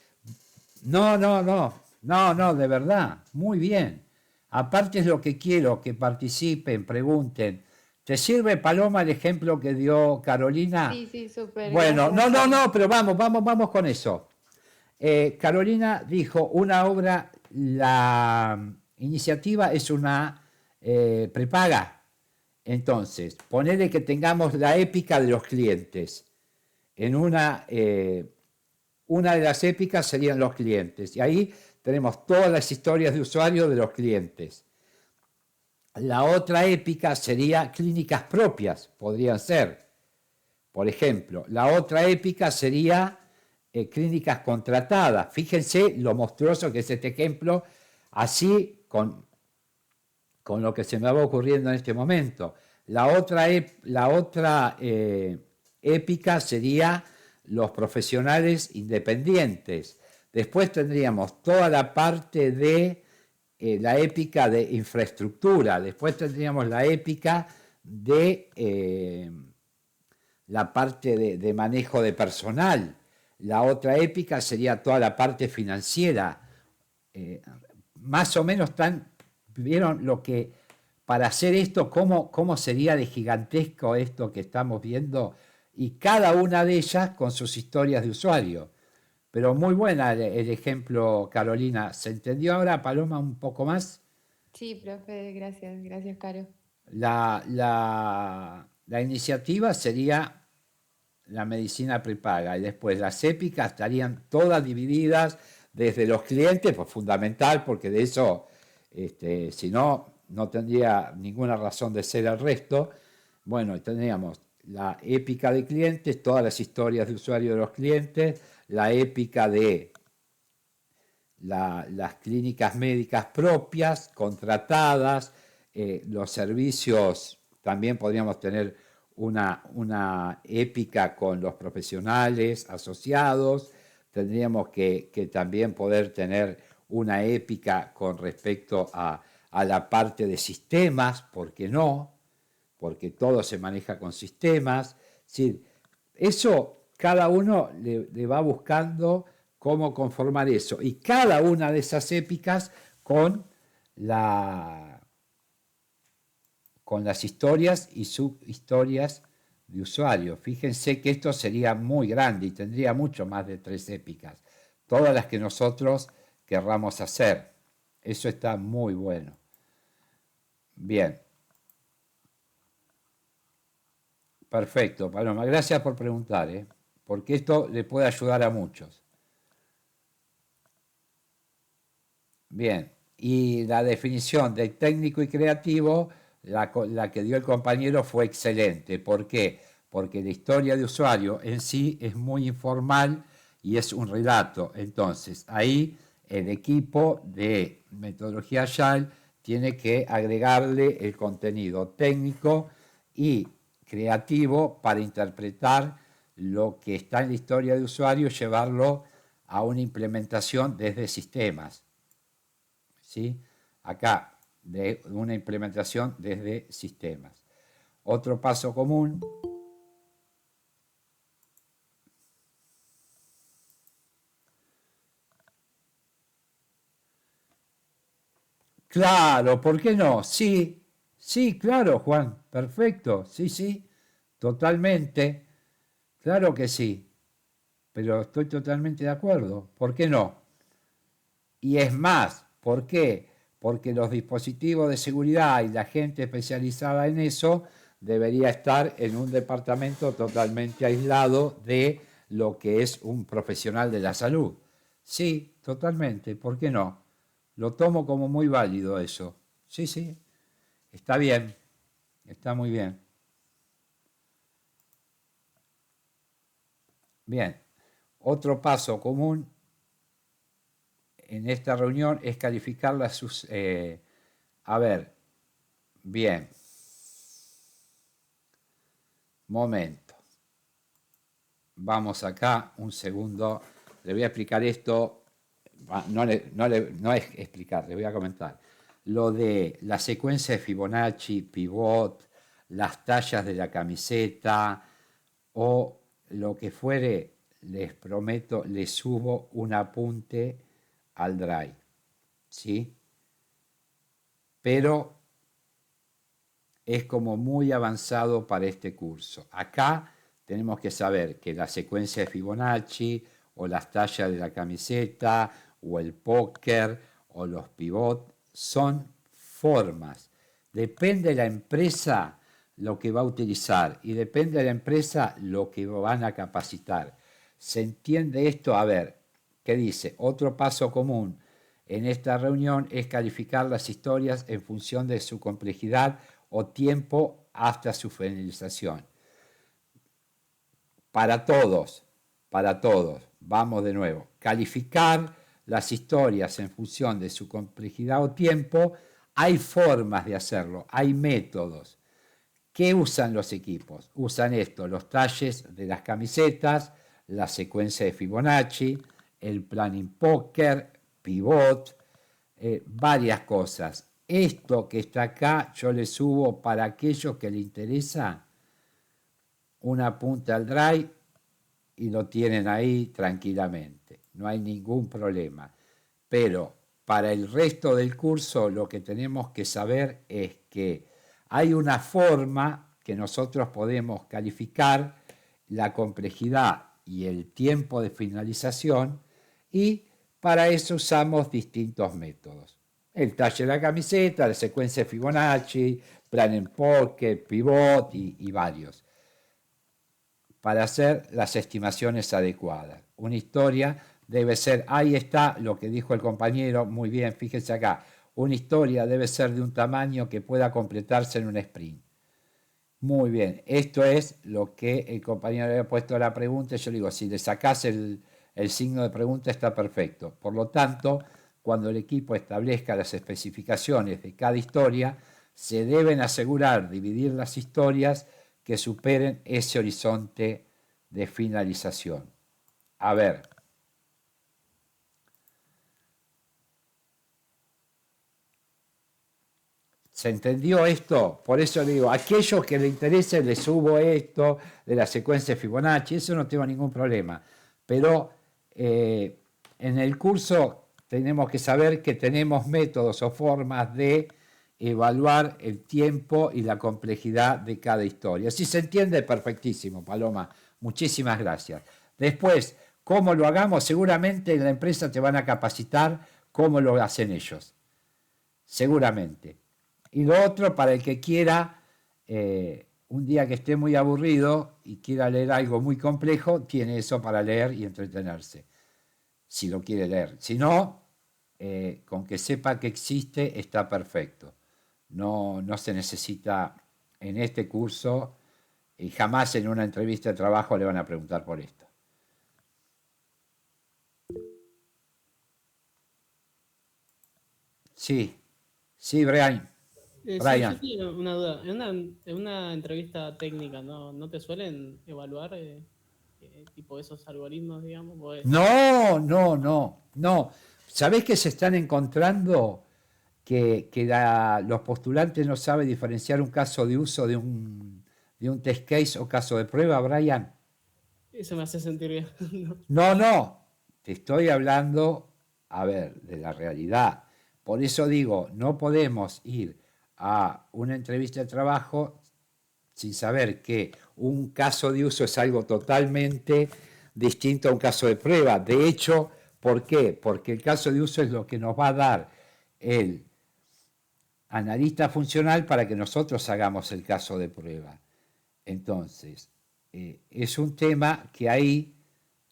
A: no, de verdad, muy bien. Aparte es lo que quiero, que participen, pregunten. ¿Te sirve, Paloma, el ejemplo que dio Carolina?
B: Sí, súper.
A: Bueno,
B: gracias.
A: no, pero vamos con eso. Carolina dijo, una obra, la iniciativa es una prepaga. Entonces, ponele que tengamos la épica de los clientes. En una de las épicas serían los clientes. Y ahí tenemos todas las historias de usuario de los clientes. La otra épica sería clínicas propias, podrían ser. Por ejemplo, la otra épica sería clínicas contratadas. Fíjense lo monstruoso que es este ejemplo, así con lo que se me va ocurriendo en este momento. La otra épica sería los profesionales independientes. Después tendríamos toda la parte de la épica de infraestructura. Después tendríamos la épica de la parte de manejo de personal. La otra épica sería toda la parte financiera. Más o menos vieron lo que para hacer esto, cómo sería de gigantesco esto que estamos viendo, y cada una de ellas con sus historias de usuario. Pero muy buena el ejemplo, Carolina. ¿Se entendió ahora, Paloma, un poco más?
B: Sí, profe, gracias, gracias, Caro.
A: La iniciativa sería la medicina prepaga y después las épicas estarían todas divididas desde los clientes, pues fundamental, porque de eso, si no, no tendría ninguna razón de ser el resto. Bueno, tendríamos la épica de clientes, todas las historias de usuario de los clientes, la épica de las clínicas médicas propias, contratadas, los servicios, también podríamos tener una épica con los profesionales asociados, tendríamos que también poder tener una épica con respecto a la parte de sistemas, ¿por qué no? Porque todo se maneja con sistemas. Es decir, eso cada uno le va buscando cómo conformar eso. Y cada una de esas épicas con las historias y subhistorias de usuario. Fíjense que esto sería muy grande y tendría mucho más de 3 épicas. Todas las que nosotros querramos hacer. Eso está muy bueno. Bien. Perfecto, Paloma. Gracias por preguntar, porque esto le puede ayudar a muchos. Bien, y la definición de técnico y creativo, la que dio el compañero, fue excelente. ¿Por qué? Porque la historia de usuario en sí es muy informal y es un relato. Entonces, ahí el equipo de metodología Agile tiene que agregarle el contenido técnico y creativo para interpretar lo que está en la historia de usuario y llevarlo a una implementación desde sistemas. ¿Sí? Acá, de una implementación desde sistemas. Otro paso común. Claro, ¿por qué no? Sí, sí, claro, Juan, perfecto, sí, sí, totalmente, claro que sí, pero estoy totalmente de acuerdo, ¿por qué no? Y es más, ¿por qué? Porque los dispositivos de seguridad y la gente especializada en eso debería estar en un departamento totalmente aislado de lo que es un profesional de la salud. Sí, totalmente, ¿por qué no? Lo tomo como muy válido eso. Sí, sí, está bien, está muy bien. Bien, otro paso común en esta reunión es calificar las... a ver, bien. Momento. Vamos acá, un segundo. Le voy a explicar esto. No es explicar, le voy a comentar. Lo de la secuencia de Fibonacci, pivot, las tallas de la camiseta o lo que fuere, les prometo, les subo un apunte al Drive. ¿Sí? Pero es como muy avanzado para este curso. Acá tenemos que saber que la secuencia de Fibonacci o las tallas de la camiseta o el póker o los pivot son formas. Depende de la empresa lo que va a utilizar y depende de la empresa lo que van a capacitar. ¿Se entiende esto? A ver, ¿qué dice? Otro paso común en esta reunión es calificar las historias en función de su complejidad o tiempo hasta su finalización. Para todos, vamos de nuevo, calificar las historias en función de su complejidad o tiempo, hay formas de hacerlo, hay métodos. ¿Qué usan los equipos? Usan esto, los talles de las camisetas, la secuencia de Fibonacci, el planning poker, pivot, varias cosas. Esto que está acá yo le subo para aquellos que le interesa una punta al Drive y lo tienen ahí tranquilamente. No hay ningún problema. Pero para el resto del curso lo que tenemos que saber es que hay una forma que nosotros podemos calificar la complejidad y el tiempo de finalización, y para eso usamos distintos métodos. El talle de la camiseta, la secuencia de Fibonacci, plan en pocket, pivot y varios, para hacer las estimaciones adecuadas. Una historia debe ser, ahí está lo que dijo el compañero, muy bien, fíjense acá, una historia debe ser de un tamaño que pueda completarse en un sprint. Muy bien, esto es lo que el compañero había puesto a la pregunta. Yo le digo, si le sacás el signo de pregunta está perfecto. Por lo tanto, cuando el equipo establezca las especificaciones de cada historia, se deben asegurar dividir las historias que superen ese horizonte de finalización. A ver. ¿Se entendió esto? Por eso le digo, a aquellos que les interese les subo esto de la secuencia de Fibonacci, eso no tengo ningún problema. Pero en el curso tenemos que saber que tenemos métodos o formas de evaluar el tiempo y la complejidad de cada historia. Si se entiende, perfectísimo, Paloma. Muchísimas gracias. Después, ¿cómo lo hagamos? Seguramente en la empresa te van a capacitar cómo lo hacen ellos. Seguramente. Y lo otro, para el que quiera, un día que esté muy aburrido y quiera leer algo muy complejo, tiene eso para leer y entretenerse, si lo quiere leer. Si no, con que sepa que existe, está perfecto. No se necesita en este curso, y jamás en una entrevista de trabajo le van a preguntar por esto. Sí, Brian.
F: Sí,
A: Brian.
F: yo tenía una duda. En una entrevista técnica, ¿no te suelen evaluar tipo esos algoritmos, digamos?
A: No. ¿Sabés que se están encontrando que los postulantes no saben diferenciar un caso de uso de un test case o caso de prueba, Brian?
F: Eso me hace sentir bien.
A: No. Te estoy hablando, a ver, de la realidad. Por eso digo, no podemos ir a una entrevista de trabajo sin saber que un caso de uso es algo totalmente distinto a un caso de prueba. De hecho, ¿por qué? Porque el caso de uso es lo que nos va a dar el analista funcional para que nosotros hagamos el caso de prueba. Entonces, es un tema que ahí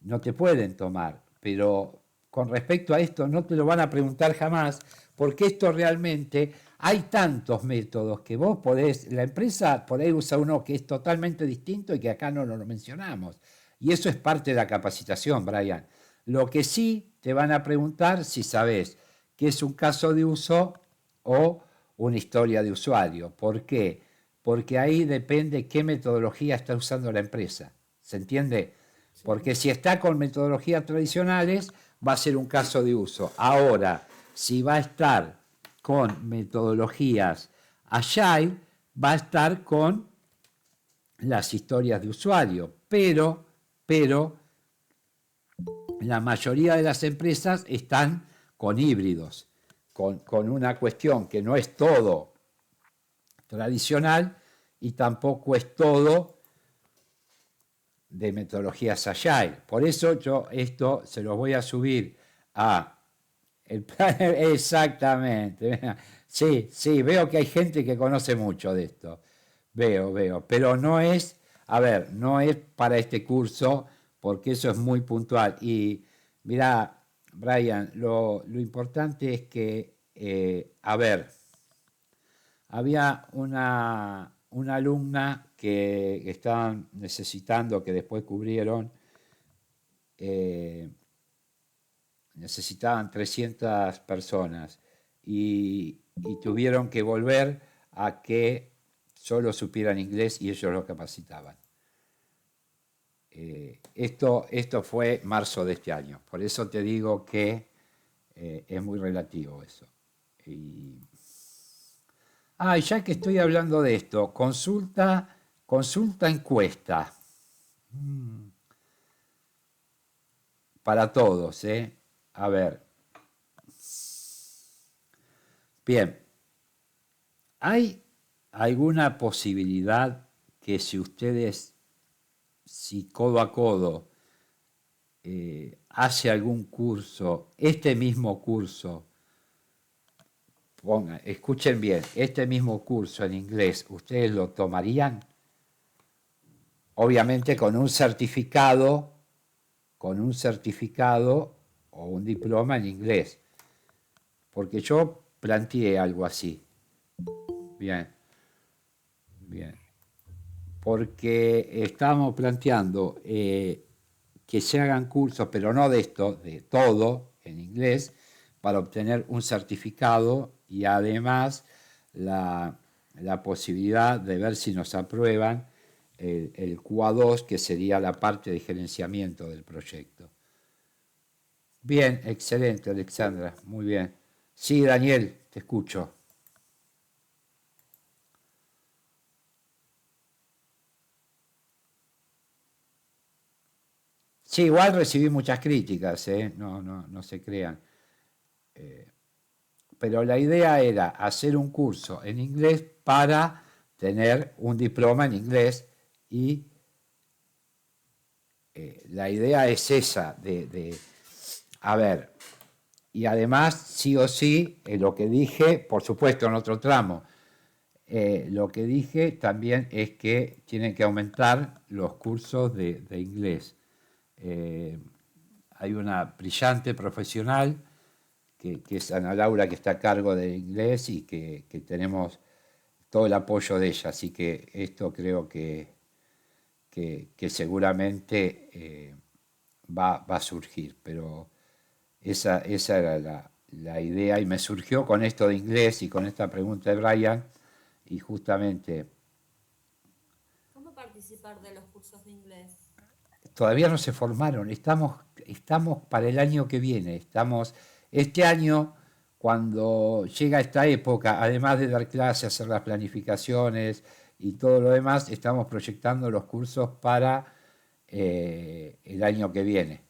A: no te pueden tomar, pero con respecto a esto no te lo van a preguntar jamás, porque esto realmente hay tantos métodos que vos podés, la empresa por ahí usa uno que es totalmente distinto y que acá no lo mencionamos. Y eso es parte de la capacitación, Brian. Lo que sí te van a preguntar si sabes que es un caso de uso o una historia de usuario. ¿Por qué? Porque ahí depende qué metodología está usando la empresa. ¿Se entiende? Porque si está con metodologías tradicionales, va a ser un caso de uso. Ahora, si va a estar con metodologías Agile, va a estar con las historias de usuario. Pero la mayoría de las empresas están con híbridos, con una cuestión que no es todo tradicional y tampoco es todo de metodologías Agile. Por eso yo esto se lo voy a subir a el plan. Exactamente. Sí, veo que hay gente que conoce mucho de esto. Veo. Pero no es, no es para este curso, porque eso es muy puntual. Y mirá, Brian, lo importante es que, había una alumna que estaban necesitando, que después cubrieron, necesitaban 300 personas y tuvieron que volver a que solo supieran inglés y ellos lo capacitaban. Esto fue marzo de este año, por eso te digo que es muy relativo eso. Ya que estoy hablando de esto, consulta encuesta. Para todos, A ver. Bien, ¿hay alguna posibilidad que si ustedes, si codo a codo, hace algún curso, este mismo curso, escuchen bien, este mismo curso en inglés, ¿ustedes lo tomarían? Obviamente con un certificado o un diploma en inglés, porque yo planteé algo así. Bien, bien. Porque estamos planteando que se hagan cursos, pero no de esto, de todo en inglés, para obtener un certificado y además la posibilidad de ver si nos aprueban el QA2, que sería la parte de gerenciamiento del proyecto. Bien, excelente, Alexandra, muy bien. Sí, Daniel, te escucho. Sí, igual recibí muchas críticas, no se crean. Pero la idea era hacer un curso en inglés para tener un diploma en inglés y la idea es esa, a ver, y además, sí o sí, lo que dije, por supuesto en otro tramo, lo que dije también es que tienen que aumentar los cursos de inglés. Hay una brillante profesional que es Ana Laura, que está a cargo del inglés y que tenemos todo el apoyo de ella, así que esto creo que seguramente va a surgir, pero esa era la idea y me surgió con esto de inglés y con esta pregunta de Brian y justamente...
C: ¿Cómo participar de los cursos de inglés?
A: Todavía no se formaron, estamos para el año que viene, este año, cuando llega esta época, además de dar clases, hacer las planificaciones y todo lo demás, estamos proyectando los cursos para el año que viene.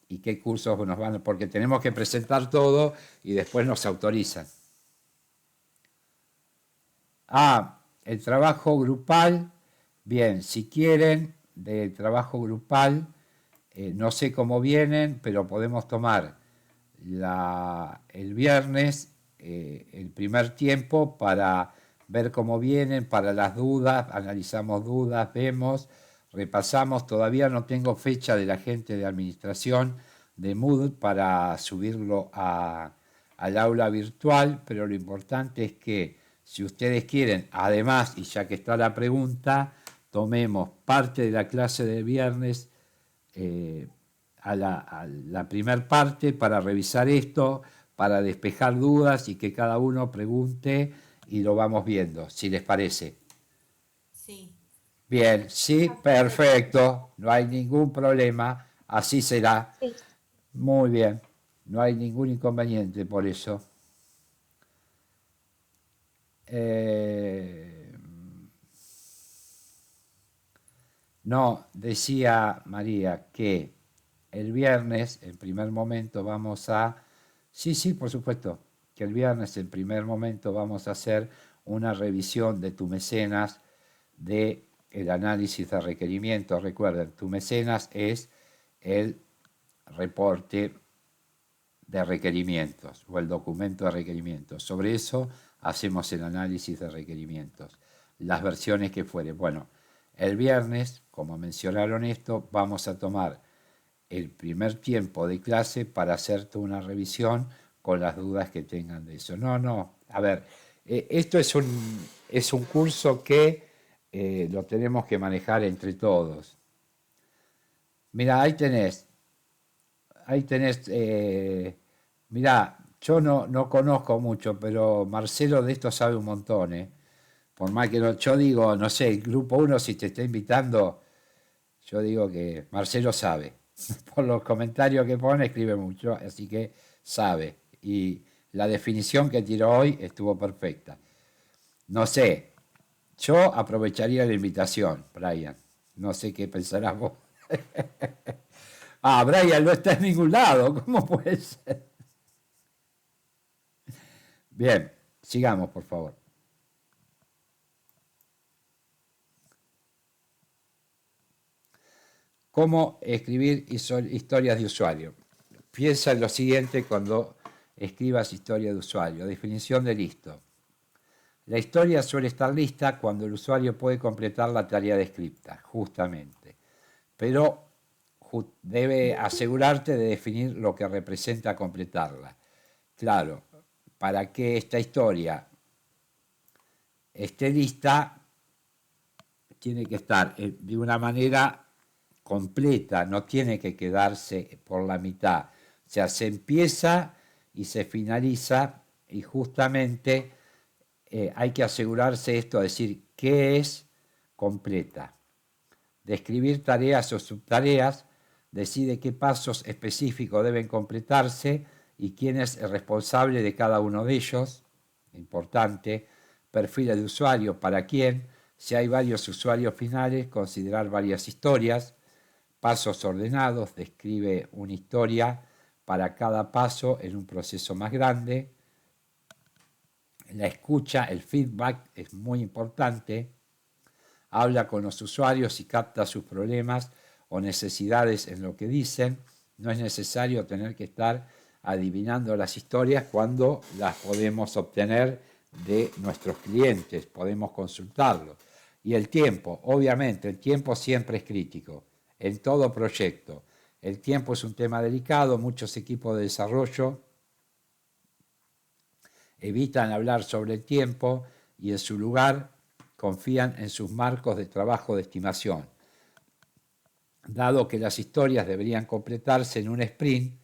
A: ¿Y qué cursos nos van? Porque tenemos que presentar todo y después nos autorizan. El trabajo grupal, bien, si quieren, del trabajo grupal, no sé cómo vienen, pero podemos tomar el viernes el primer tiempo para ver cómo vienen, para las dudas, analizamos dudas, vemos, repasamos. Todavía no tengo fecha de la gente de administración de Moodle para subirlo al aula virtual, pero lo importante es que si ustedes quieren, además, y ya que está la pregunta, tomemos parte de la clase del viernes a la primer parte para revisar esto, para despejar dudas y que cada uno pregunte y lo vamos viendo, si les parece.
C: Sí.
A: Bien, sí, perfecto, no hay ningún problema, así será.
B: Sí.
A: Muy bien, no hay ningún inconveniente por eso. No, decía María que el viernes, en primer momento, vamos a... Sí, por supuesto, que el viernes, en primer momento, vamos a hacer una revisión de tu mecenas, de el análisis de requerimientos. Recuerden, tu mecenas es el reporte de requerimientos o el documento de requerimientos. Sobre eso hacemos el análisis de requerimientos, las versiones que fueren. Bueno, el viernes, como mencionaron esto, vamos a tomar el primer tiempo de clase para hacerte una revisión con las dudas que tengan de eso. No, a ver, esto es un curso que lo tenemos que manejar entre todos. Mira, ahí tenés, mirá, yo no conozco mucho, pero Marcelo de esto sabe un montón, ¿eh? Por más que yo digo, no sé, el grupo 1 si te está invitando, yo digo que Marcelo sabe. Por los comentarios que pone, escribe mucho, así que sabe. Y la definición que tiró hoy estuvo perfecta. No sé, yo aprovecharía la invitación, Brian. No sé qué pensarás vos. Brian no está en ningún lado, ¿cómo puede ser? Bien, Sigamos, por favor. ¿Cómo escribir historias de usuario? Piensa en lo siguiente cuando escribas historia de usuario. Definición de listo. La historia suele estar lista cuando el usuario puede completar la tarea descripta, justamente. Pero debe asegurarte de definir lo que representa completarla. Claro, para que esta historia esté lista, tiene que estar de una manera completa, no tiene que quedarse por la mitad. O sea, se empieza y se finaliza y justamente hay que asegurarse esto, decir, ¿qué es completa? Describir tareas o subtareas, decide qué pasos específicos deben completarse y quién es el responsable de cada uno de ellos, importante, perfiles de usuario, para quién, si hay varios usuarios finales, considerar varias historias, pasos ordenados, describe una historia para cada paso en un proceso más grande. La escucha, el feedback es muy importante. Habla con los usuarios y capta sus problemas o necesidades en lo que dicen. No es necesario tener que estar adivinando las historias cuando las podemos obtener de nuestros clientes, podemos consultarlo. Y el tiempo, obviamente, el tiempo siempre es crítico en todo proyecto. El tiempo es un tema delicado, muchos equipos de desarrollo evitan hablar sobre el tiempo y en su lugar confían en sus marcos de trabajo de estimación. Dado que las historias deberían completarse en un sprint,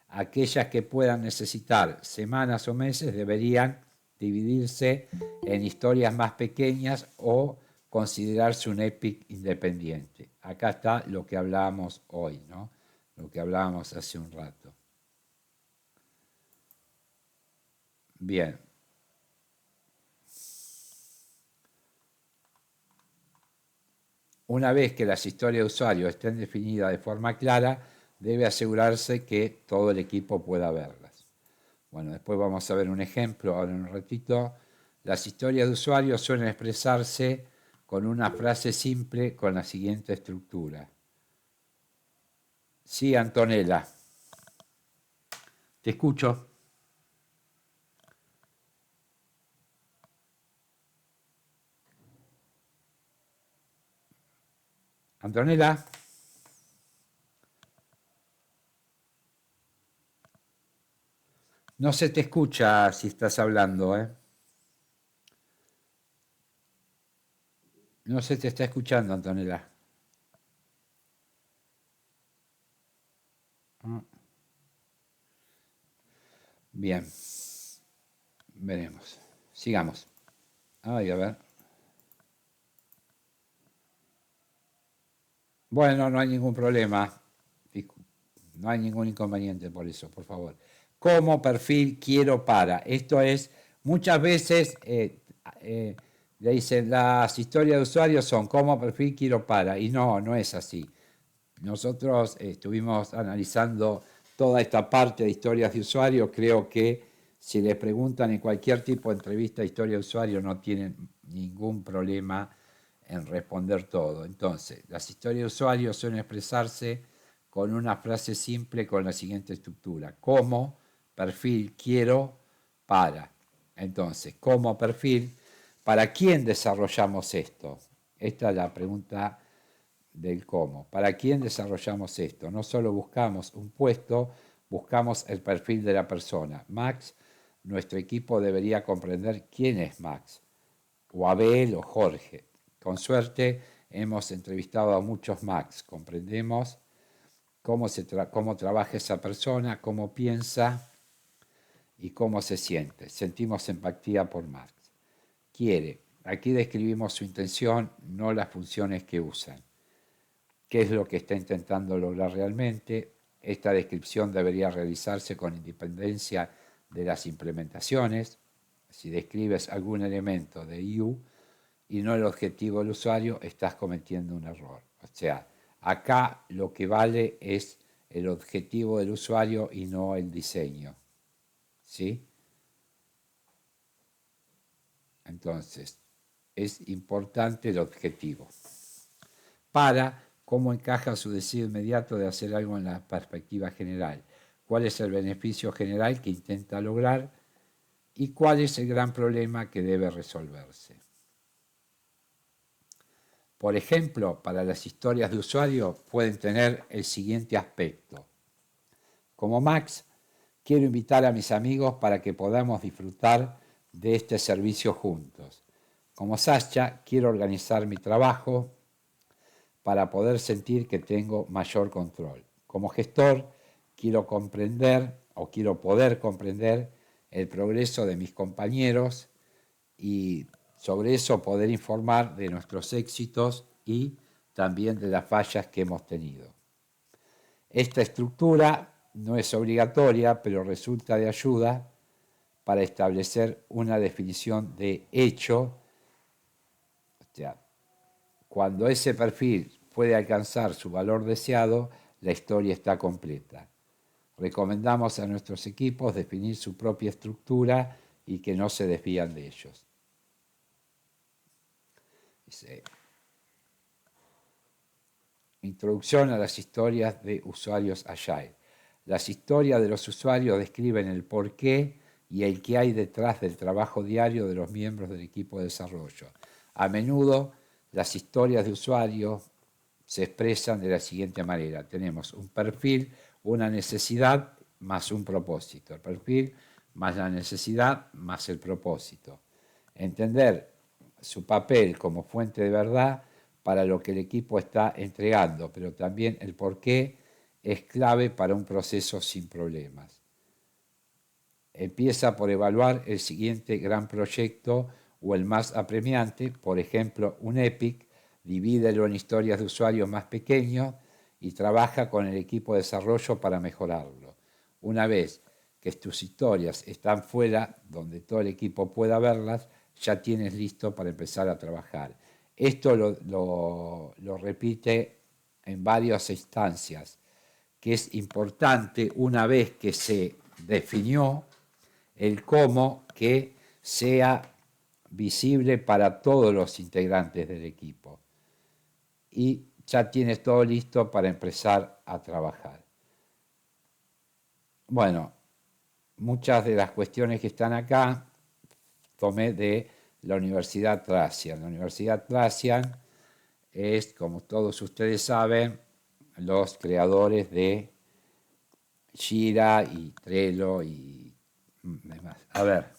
A: aquellas que puedan necesitar semanas o meses deberían dividirse en historias más pequeñas o considerarse un epic independiente. Acá está lo que hablábamos hoy, ¿no? Lo que hablábamos hace un rato. Bien. Una vez que las historias de usuario estén definidas de forma clara, debe asegurarse que todo el equipo pueda verlas. Bueno, después vamos a ver un ejemplo, ahora en un ratito. Las historias de usuario suelen expresarse con una frase simple con la siguiente estructura. Sí, Antonella. Te escucho. Antonella. No se te escucha si estás hablando, ¿eh? No se te está escuchando, Antonella. Bien. Veremos. Sigamos. Ay, a ver. Bueno, no hay ningún problema. No hay ningún inconveniente por eso, por favor. Como perfil quiero para. Esto es, muchas veces le dicen las historias de usuarios son como perfil quiero para. Y no, no es así. Nosotros estuvimos analizando toda esta parte de historias de usuario. Creo que si les preguntan en cualquier tipo de entrevista de historia de usuario no tienen ningún problema en responder todo. Entonces, las historias de usuario suelen expresarse con una frase simple con la siguiente estructura. Como perfil quiero para. Entonces, como perfil, ¿para quién desarrollamos esto? Esta es la pregunta del cómo. ¿Para quién desarrollamos esto? No solo buscamos un puesto, buscamos el perfil de la persona. Max, nuestro equipo debería comprender quién es Max, o Abel o Jorge. Con suerte hemos entrevistado a muchos Max, comprendemos cómo trabaja esa persona, cómo piensa y cómo se siente. Sentimos empatía por Max. Quiere. Aquí describimos su intención, no las funciones que usan. ¿Qué es lo que está intentando lograr realmente? Esta descripción debería realizarse con independencia de las implementaciones. Si describes algún elemento de IU y no el objetivo del usuario, estás cometiendo un error. O sea, acá lo que vale es el objetivo del usuario y no el diseño. ¿Sí? Entonces, es importante el objetivo. Para cómo encaja su deseo inmediato de hacer algo en la perspectiva general. ¿Cuál es el beneficio general que intenta lograr? ¿Y cuál es el gran problema que debe resolverse? Por ejemplo, para las historias de usuario pueden tener el siguiente aspecto. Como Max, quiero invitar a mis amigos para que podamos disfrutar de este servicio juntos. Como Sasha, quiero organizar mi trabajo para poder sentir que tengo mayor control. Como gestor, quiero comprender o quiero poder comprender el progreso de mis compañeros y sobre eso poder informar de nuestros éxitos y también de las fallas que hemos tenido. Esta estructura no es obligatoria, pero resulta de ayuda para establecer una definición de hecho. O sea, cuando ese perfil puede alcanzar su valor deseado, la historia está completa. Recomendamos a nuestros equipos definir su propia estructura y que no se desvían de ellos. Dice, introducción a las historias de usuarios Agile. Las historias de los usuarios describen el porqué y el qué hay detrás del trabajo diario de los miembros del equipo de desarrollo. A menudo, las historias de usuarios se expresan de la siguiente manera. Tenemos un perfil, una necesidad más un propósito. El perfil más la necesidad más el propósito. Entender su papel como fuente de verdad para lo que el equipo está entregando, pero también el por qué es clave para un proceso sin problemas. Empieza por evaluar el siguiente gran proyecto o el más apremiante, por ejemplo, un Epic, divídelo en historias de usuarios más pequeños y trabaja con el equipo de desarrollo para mejorarlo. Una vez que tus historias están fuera, donde todo el equipo pueda verlas, ya tienes listo para empezar a trabajar. Esto lo repite en varias instancias, que es importante una vez que se definió el cómo que sea visible para todos los integrantes del equipo. Y ya tienes todo listo para empezar a trabajar. Bueno, muchas de las cuestiones que están acá tomé de la Universidad Tracian. La Universidad Tracian es, como todos ustedes saben, los creadores de Jira y Trello y demás. A ver.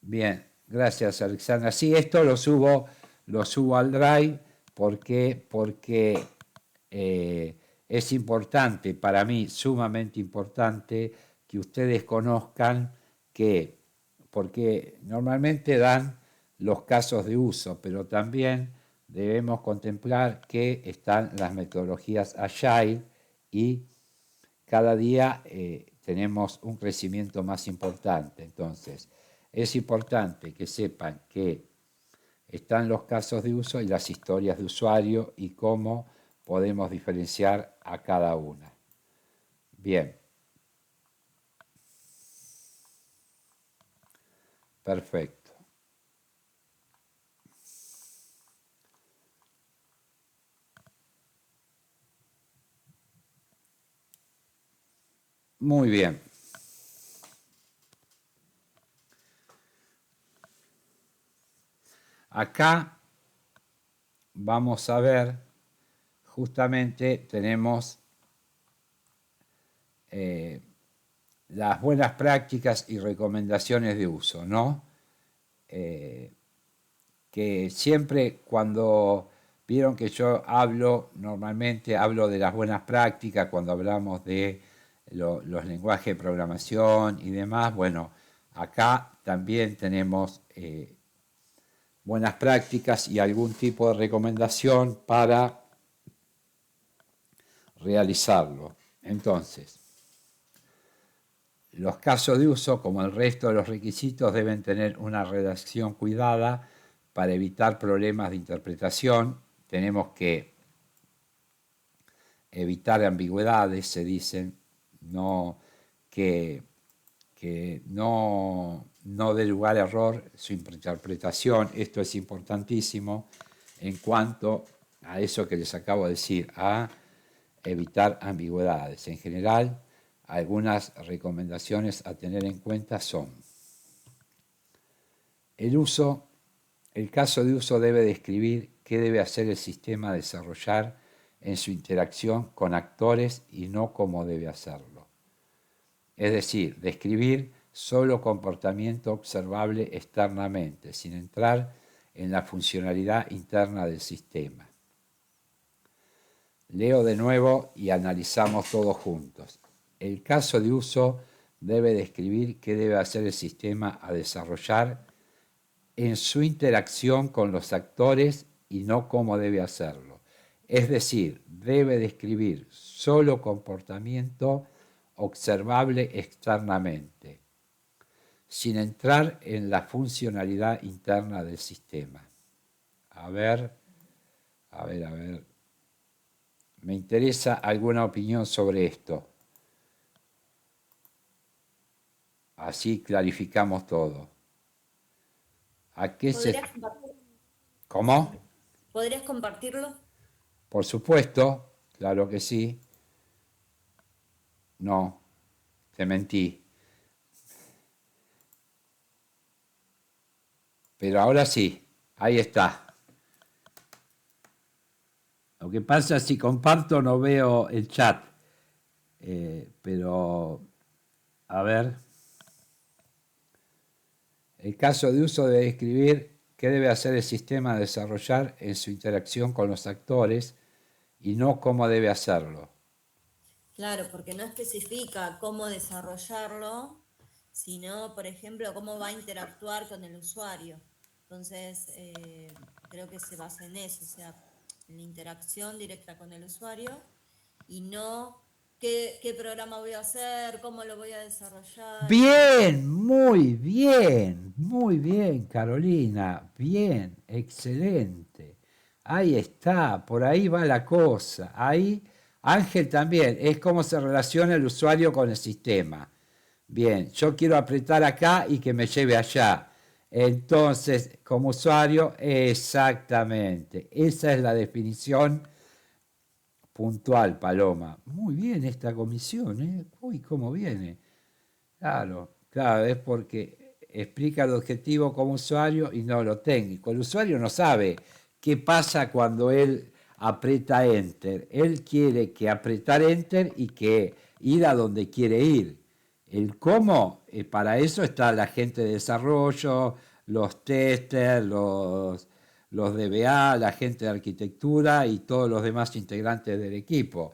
A: Bien, gracias Alexandra. Sí, esto lo subo al Drive porque es importante, para mí sumamente importante, que ustedes conozcan que, porque normalmente dan los casos de uso, pero también debemos contemplar que están las metodologías Agile y cada día tenemos un crecimiento más importante. Entonces, es importante que sepan que están los casos de uso y las historias de usuario y cómo podemos diferenciar a cada una. Bien. Perfecto. Muy bien. Acá vamos a ver, justamente tenemos las buenas prácticas y recomendaciones de uso, ¿no? Que siempre cuando vieron que yo normalmente hablo de las buenas prácticas cuando hablamos de los lenguajes de programación y demás, bueno, acá también tenemos buenas prácticas y algún tipo de recomendación para realizarlo. Entonces, los casos de uso, como el resto de los requisitos, deben tener una redacción cuidada para evitar problemas de interpretación. Tenemos que evitar ambigüedades, se dicen, no, que no dé lugar a error su interpretación. Esto es importantísimo en cuanto a eso que les acabo de decir, a evitar ambigüedades. En general, algunas recomendaciones a tener en cuenta son: el caso de uso debe describir qué debe hacer el sistema a desarrollar en su interacción con actores y no cómo debe hacerlo. Es decir, describir solo comportamiento observable externamente, sin entrar en la funcionalidad interna del sistema. Leo de nuevo y analizamos todos juntos. El caso de uso debe describir qué debe hacer el sistema a desarrollar en su interacción con los actores y no cómo debe hacerlo. Es decir, debe describir solo comportamiento observable externamente, sin entrar en la funcionalidad interna del sistema. A ver. Me interesa alguna opinión sobre esto. Así clarificamos todo. ¿A qué se... ¿Cómo?
C: ¿Podrías compartirlo?
A: Por supuesto, claro que sí. No, te mentí. Pero ahora sí, ahí está. Lo que pasa es que si comparto no veo el chat. Pero, a ver. El caso de uso debe describir qué debe hacer el sistema a desarrollar en su interacción con los actores y no cómo debe hacerlo.
C: Claro, porque no especifica cómo desarrollarlo, sino, por ejemplo, cómo va a interactuar con el usuario. Entonces, creo que se basa en eso, o sea, en la interacción directa con el usuario y no qué programa voy a hacer, cómo lo voy a desarrollar.
A: Bien, muy bien, Carolina, bien, excelente. Ahí está, por ahí va la cosa. Ahí, Ángel también, es cómo se relaciona el usuario con el sistema. Bien, yo quiero apretar acá y que me lleve allá. Entonces, como usuario, exactamente, esa es la definición puntual, Paloma. Muy bien esta comisión, ¿eh? Uy, cómo viene. Claro, es porque explica el objetivo como usuario y no lo técnico. El usuario no sabe qué pasa cuando él aprieta Enter. Él quiere que apretar Enter y que ir a donde quiere ir. El cómo, para eso está la gente de desarrollo, los testers, los DBA, la gente de arquitectura y todos los demás integrantes del equipo.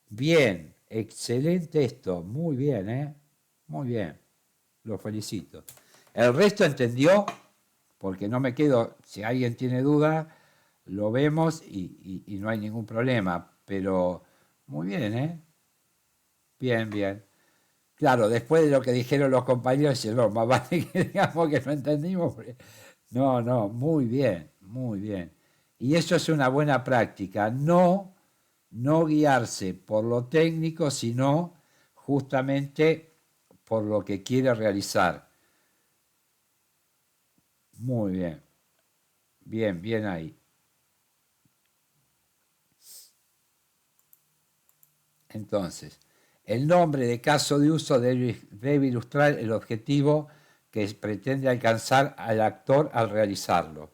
A: Bien, excelente esto, muy bien, ¿eh? Muy bien, lo felicito. El resto entendió, porque no me quedo, si alguien tiene duda, lo vemos y no hay ningún problema, pero muy bien, ¿eh? Bien, bien. Claro, después de lo que dijeron los compañeros, no, más vale que digamos que no entendimos. No, muy bien, muy bien. Y eso es una buena práctica, no guiarse por lo técnico, sino justamente por lo que quiere realizar. Muy bien. Bien ahí. Entonces, el nombre de caso de uso debe ilustrar el objetivo que pretende alcanzar al actor al realizarlo.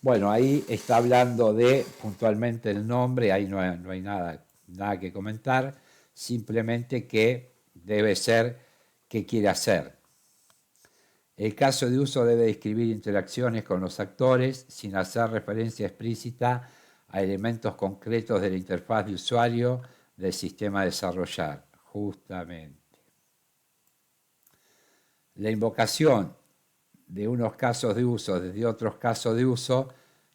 A: Bueno, ahí está hablando de puntualmente el nombre, ahí no hay nada que comentar, simplemente que debe ser qué quiere hacer. El caso de uso debe describir interacciones con los actores sin hacer referencia explícita a elementos concretos de la interfaz de usuario del sistema a desarrollar, justamente. La invocación de unos casos de uso desde otros casos de uso,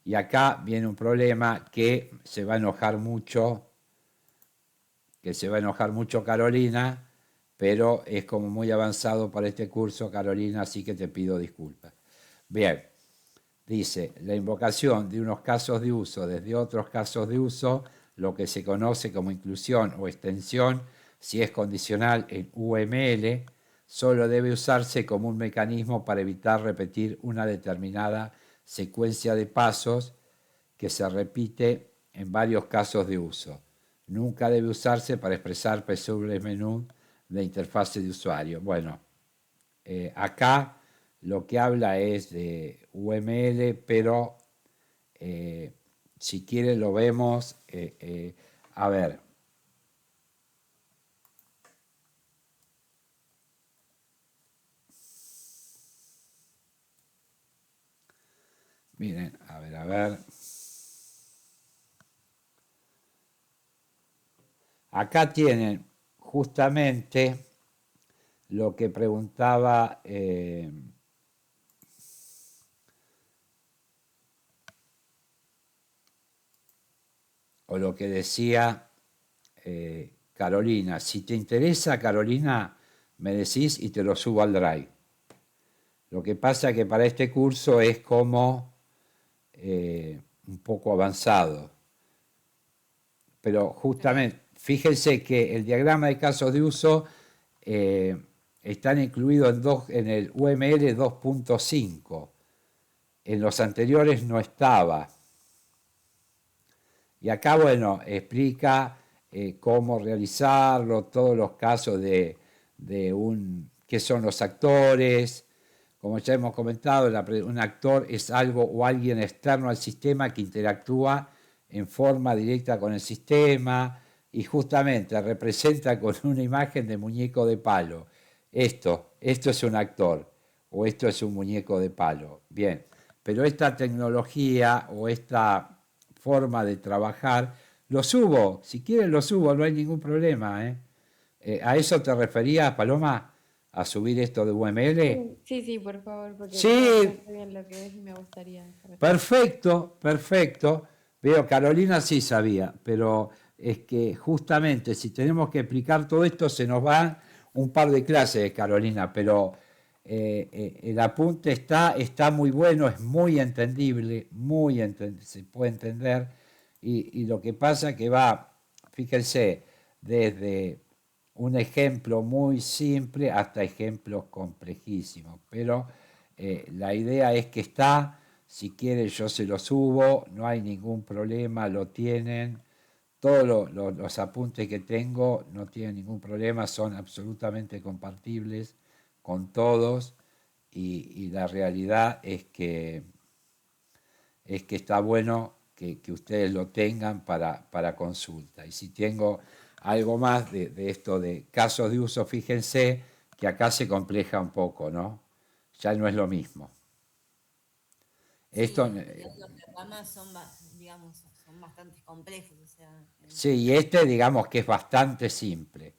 A: y acá viene un problema que se va a enojar mucho Carolina, pero es como muy avanzado para este curso, Carolina, así que te pido disculpas. Bien, dice, la invocación de unos casos de uso desde otros casos de uso lo que se conoce como inclusión o extensión, si es condicional en UML, solo debe usarse como un mecanismo para evitar repetir una determinada secuencia de pasos que se repite en varios casos de uso. Nunca debe usarse para expresar posibles menús de interfase de usuario. Bueno, acá lo que habla es de UML, pero si quiere lo vemos. A ver. Miren, a ver, a ver. Acá tienen justamente lo que preguntaba o lo que decía Carolina. Si te interesa, Carolina, me decís y te lo subo al Drive. Lo que pasa es que para este curso es como un poco avanzado. Pero justamente, fíjense que el diagrama de casos de uso están incluidos en el UML 2.5. En los anteriores no estaba. Y acá, bueno, explica cómo realizarlo, todos los casos de qué son los actores. Como ya hemos comentado, un actor es algo o alguien externo al sistema que interactúa en forma directa con el sistema y justamente representa con una imagen de muñeco de palo. Esto es un actor o esto es un muñeco de palo. Bien, pero esta tecnología o esta forma de trabajar, lo subo, si quieren lo subo, no hay ningún problema. ¿A eso te referías, Paloma? ¿A subir esto de UML?
B: Sí, por favor, porque
A: Sí,
B: no sé bien lo que es y me gustaría saber.
A: perfecto, perfecto. Veo, Carolina sí sabía, pero es que justamente si tenemos que explicar todo esto se nos van un par de clases, Carolina, pero el apunte está muy bueno, es muy entendible, se puede entender, y lo que pasa es que va, fíjense, desde un ejemplo muy simple hasta ejemplos complejísimos, pero la idea es que está, si quieren yo se lo subo, no hay ningún problema, lo tienen, todos los apuntes que tengo no tienen ningún problema, son absolutamente compartibles con todos y la realidad es que está bueno que ustedes lo tengan para consulta. Y si tengo algo más de esto de casos de uso, fíjense que acá se compleja un poco, ¿no? Ya no es lo mismo. Esto,
C: Los diagramas son, digamos, son bastante complejos. O sea,
A: sí, y este digamos que es bastante simple.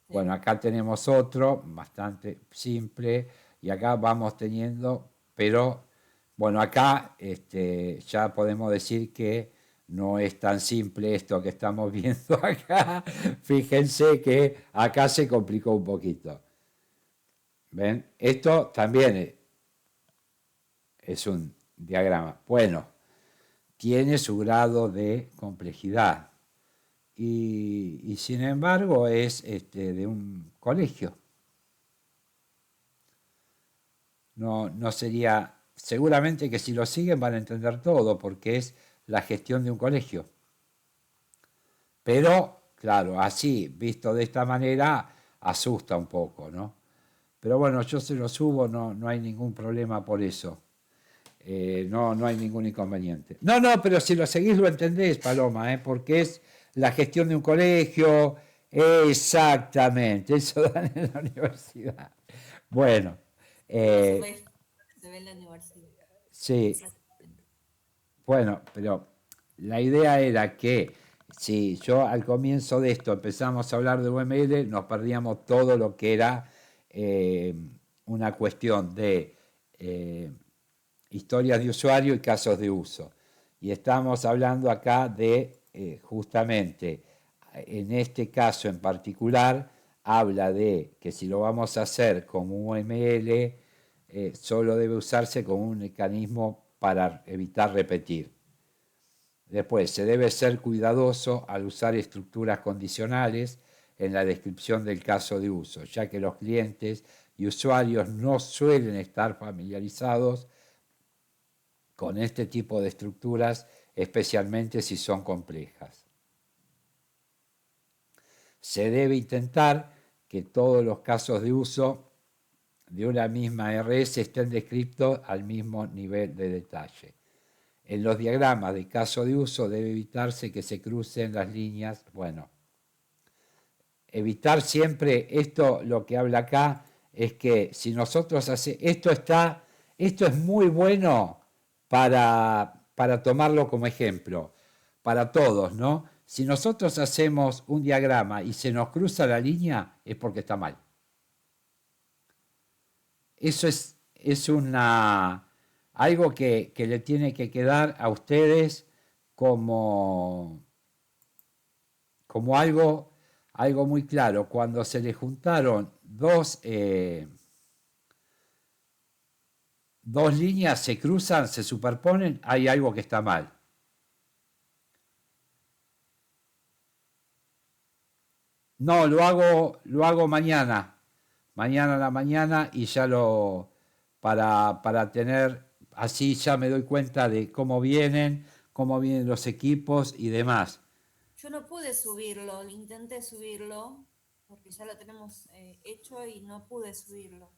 C: sí.
A: Bueno, acá tenemos otro bastante simple y acá vamos teniendo, pero bueno, acá ya podemos decir que no es tan simple esto que estamos viendo acá. Fíjense que acá se complicó un poquito. ¿Ven? Esto también es un diagrama. Bueno, tiene su grado de complejidad y sin embargo es de un colegio. No sería, seguramente que si lo siguen van a entender todo porque es la gestión de un colegio. Pero, claro, así, visto de esta manera, asusta un poco, ¿no? Pero bueno, yo se lo subo, no hay ningún problema por eso. No hay ningún inconveniente. No, pero si lo seguís lo entendés, Paloma, porque es la gestión de un colegio, exactamente, eso dan en la universidad. Bueno,
C: Se ve en la universidad.
A: sí, bueno, pero la idea era que si yo al comienzo de esto empezamos a hablar de UML, nos perdíamos todo lo que era una cuestión de historias de usuario y casos de uso. Y estamos hablando acá de justamente, en este caso en particular, habla de que si lo vamos a hacer como UML, solo debe usarse como un mecanismo para evitar repetir. Después, se debe ser cuidadoso al usar estructuras condicionales en la descripción del caso de uso, ya que los clientes y usuarios no suelen estar familiarizados con este tipo de estructuras, especialmente si son complejas. Se debe intentar que todos los casos de uso de una misma RS estén descritos al mismo nivel de detalle. En los diagramas de caso de uso debe evitarse que se crucen las líneas. Bueno, evitar siempre esto, lo que habla acá, es que si nosotros hacemos, esto es muy bueno para tomarlo como ejemplo, para todos, ¿no? Si nosotros hacemos un diagrama y se nos cruza la línea, es porque está mal. Eso es algo que le tiene que quedar a ustedes como algo muy claro. Cuando se le juntaron dos líneas, se cruzan, se superponen, hay algo que está mal. No, lo hago mañana a la mañana y ya para tener, así ya me doy cuenta de cómo vienen los equipos y demás.
C: Yo no pude subirlo, intenté subirlo, porque ya lo tenemos hecho y no pude subirlo.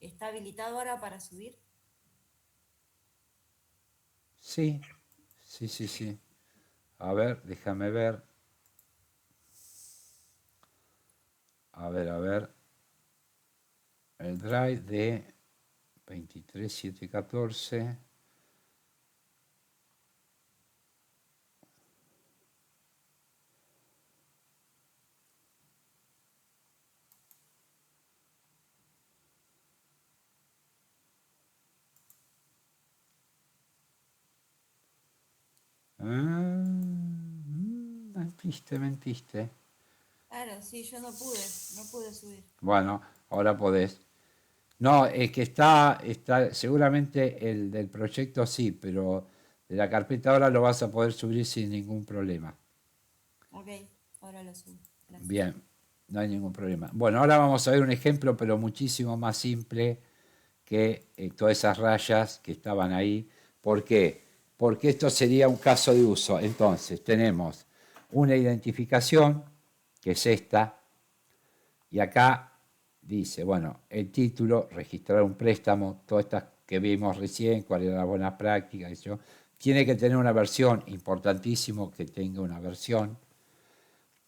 C: ¿Está habilitado ahora para subir?
A: Sí. A ver, déjame ver. A ver. El drive de 23.7.14. Mentiste.
C: Claro, sí, yo no pude subir.
A: Bueno, ahora podés. No, es que está seguramente el del proyecto sí, pero de la carpeta ahora lo vas a poder subir sin ningún problema.
C: Ok, ahora lo subo. Gracias.
A: Bien, no hay ningún problema. Bueno, ahora vamos a ver un ejemplo, pero muchísimo más simple que todas esas rayas que estaban ahí. ¿Por qué? Porque esto sería un caso de uso. Entonces, tenemos una identificación, que es esta, y acá dice, bueno, el título, registrar un préstamo, todas estas que vimos recién, cuál era la buena práctica, eso, tiene que tener una versión, importantísimo que tenga una versión.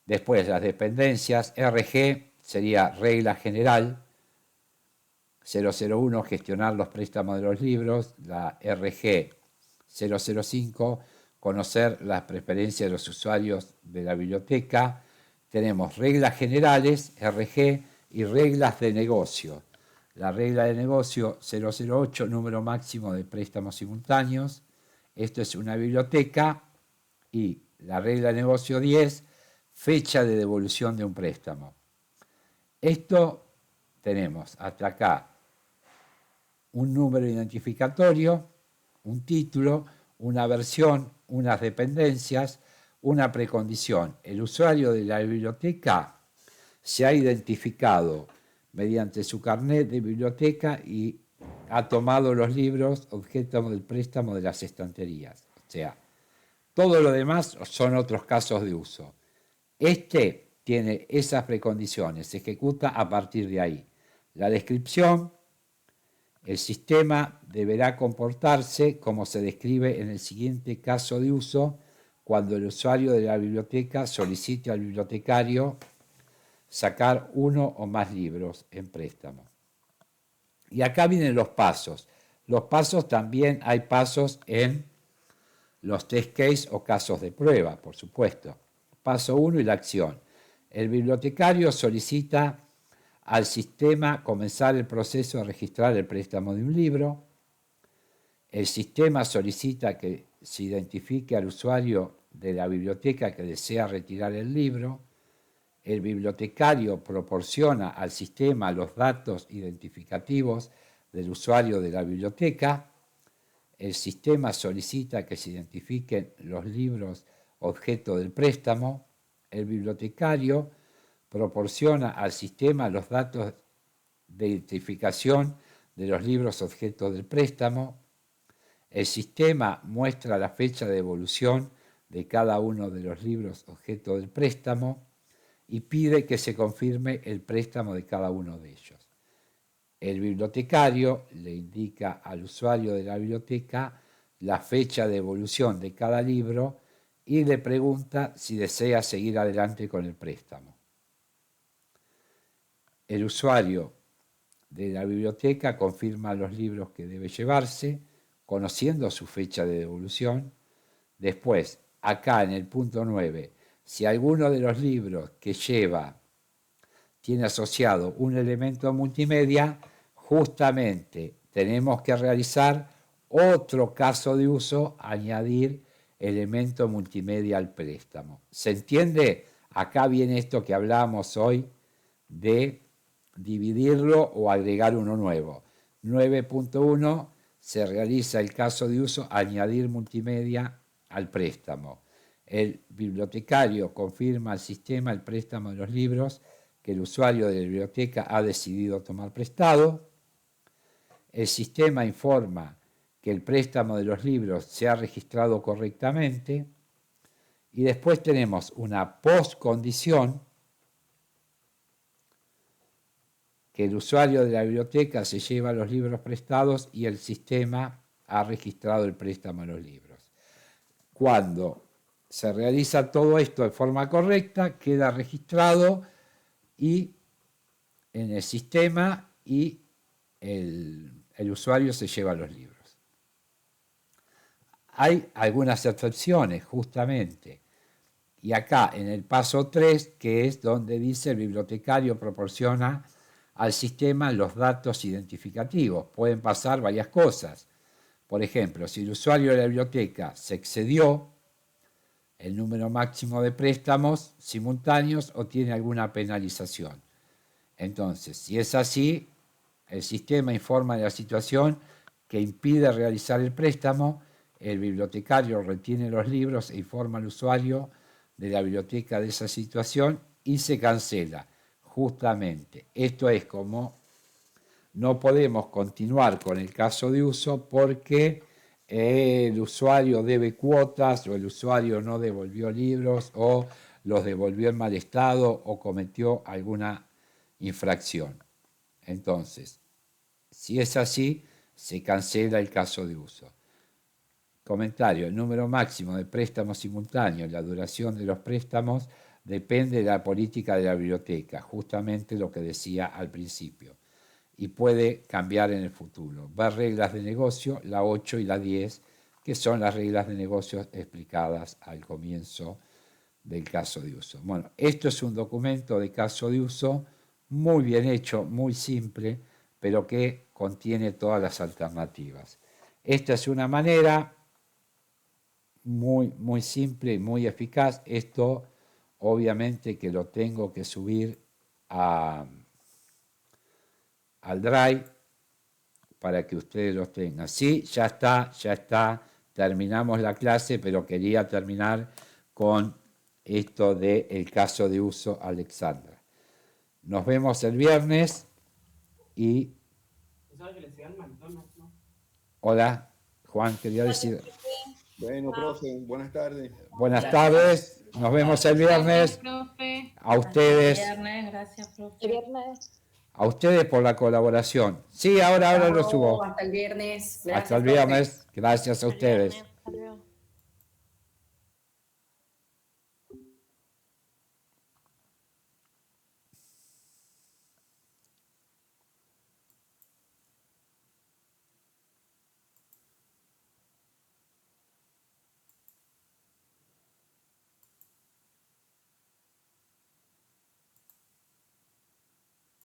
A: Después las dependencias, RG sería regla general, 001 gestionar los préstamos de los libros, la RG 005 conocer las preferencias de los usuarios de la biblioteca. Tenemos reglas generales, RG, y reglas de negocio. La regla de negocio 008, número máximo de préstamos simultáneos. Esto es una biblioteca. Y la regla de negocio 10, fecha de devolución de un préstamo. Esto tenemos hasta acá un número identificatorio, un título, una versión, unas dependencias, una precondición. El usuario de la biblioteca se ha identificado mediante su carnet de biblioteca y ha tomado los libros objeto del préstamo de las estanterías. O sea, todo lo demás son otros casos de uso. Este tiene esas precondiciones, se ejecuta a partir de ahí. La descripción, el sistema deberá comportarse como se describe en el siguiente caso de uso cuando el usuario de la biblioteca solicite al bibliotecario sacar uno o más libros en préstamo. Y acá vienen los pasos. Los pasos también hay pasos en los test case o casos de prueba, por supuesto. Paso 1 y la acción. El bibliotecario solicita al sistema comenzar el proceso de registrar el préstamo de un libro. El sistema solicita que se identifique al usuario de la biblioteca que desea retirar el libro. El bibliotecario proporciona al sistema los datos identificativos del usuario de la biblioteca. El sistema solicita que se identifiquen los libros objeto del préstamo. El bibliotecario proporciona al sistema los datos de identificación de los libros objeto del préstamo. El sistema muestra la fecha de devolución de cada uno de los libros objeto del préstamo y pide que se confirme el préstamo de cada uno de ellos. El bibliotecario le indica al usuario de la biblioteca la fecha de devolución de cada libro y le pregunta si desea seguir adelante con el préstamo. El usuario de la biblioteca confirma los libros que debe llevarse, conociendo su fecha de devolución. Después, acá en el punto 9, si alguno de los libros que lleva tiene asociado un elemento multimedia, justamente tenemos que realizar otro caso de uso, añadir elemento multimedia al préstamo. ¿Se entiende? Acá viene esto que hablábamos hoy de dividirlo o agregar uno nuevo. 9.1 se realiza el caso de uso, añadir multimedia al préstamo. El bibliotecario confirma al sistema el préstamo de los libros que el usuario de la biblioteca ha decidido tomar prestado. El sistema informa que el préstamo de los libros se ha registrado correctamente. Y después tenemos una postcondición, que el usuario de la biblioteca se lleva los libros prestados y el sistema ha registrado el préstamo de los libros. Cuando se realiza todo esto de forma correcta, queda registrado y en el sistema y el usuario se lleva los libros. Hay algunas excepciones, justamente. Y acá en el paso 3, que es donde dice el bibliotecario proporciona al sistema los datos identificativos. Pueden pasar varias cosas. Por ejemplo, si el usuario de la biblioteca se excedió el número máximo de préstamos simultáneos o tiene alguna penalización. Entonces, si es así, el sistema informa de la situación que impide realizar el préstamo, el bibliotecario retiene los libros e informa al usuario de la biblioteca de esa situación y se cancela. Justamente, esto es como no podemos continuar con el caso de uso porque el usuario debe cuotas o el usuario no devolvió libros o los devolvió en mal estado o cometió alguna infracción. Entonces, si es así, se cancela el caso de uso. Comentario: el número máximo de préstamos simultáneos, la duración de los préstamos depende de la política de la biblioteca, justamente lo que decía al principio, y puede cambiar en el futuro. Ver reglas de negocio, la 8 y la 10, que son las reglas de negocio explicadas al comienzo del caso de uso. Bueno, esto es un documento de caso de uso muy bien hecho, muy simple, pero que contiene todas las alternativas. Esta es una manera muy simple y muy eficaz. Esto obviamente que lo tengo que subir al Drive para que ustedes lo tengan. Sí, ya está, terminamos la clase, pero quería terminar con esto del caso de uso Alexandra. Nos vemos el viernes y... Hola, Juan, quería decir...
G: Bueno, profe, buenas tardes.
A: Buenas tardes, nos vemos el viernes. A ustedes.
H: Gracias, profe.
A: A ustedes por la colaboración. Sí, ahora lo subo.
H: Hasta el viernes.
A: Hasta el viernes. Gracias a ustedes.
B: Hasta luego.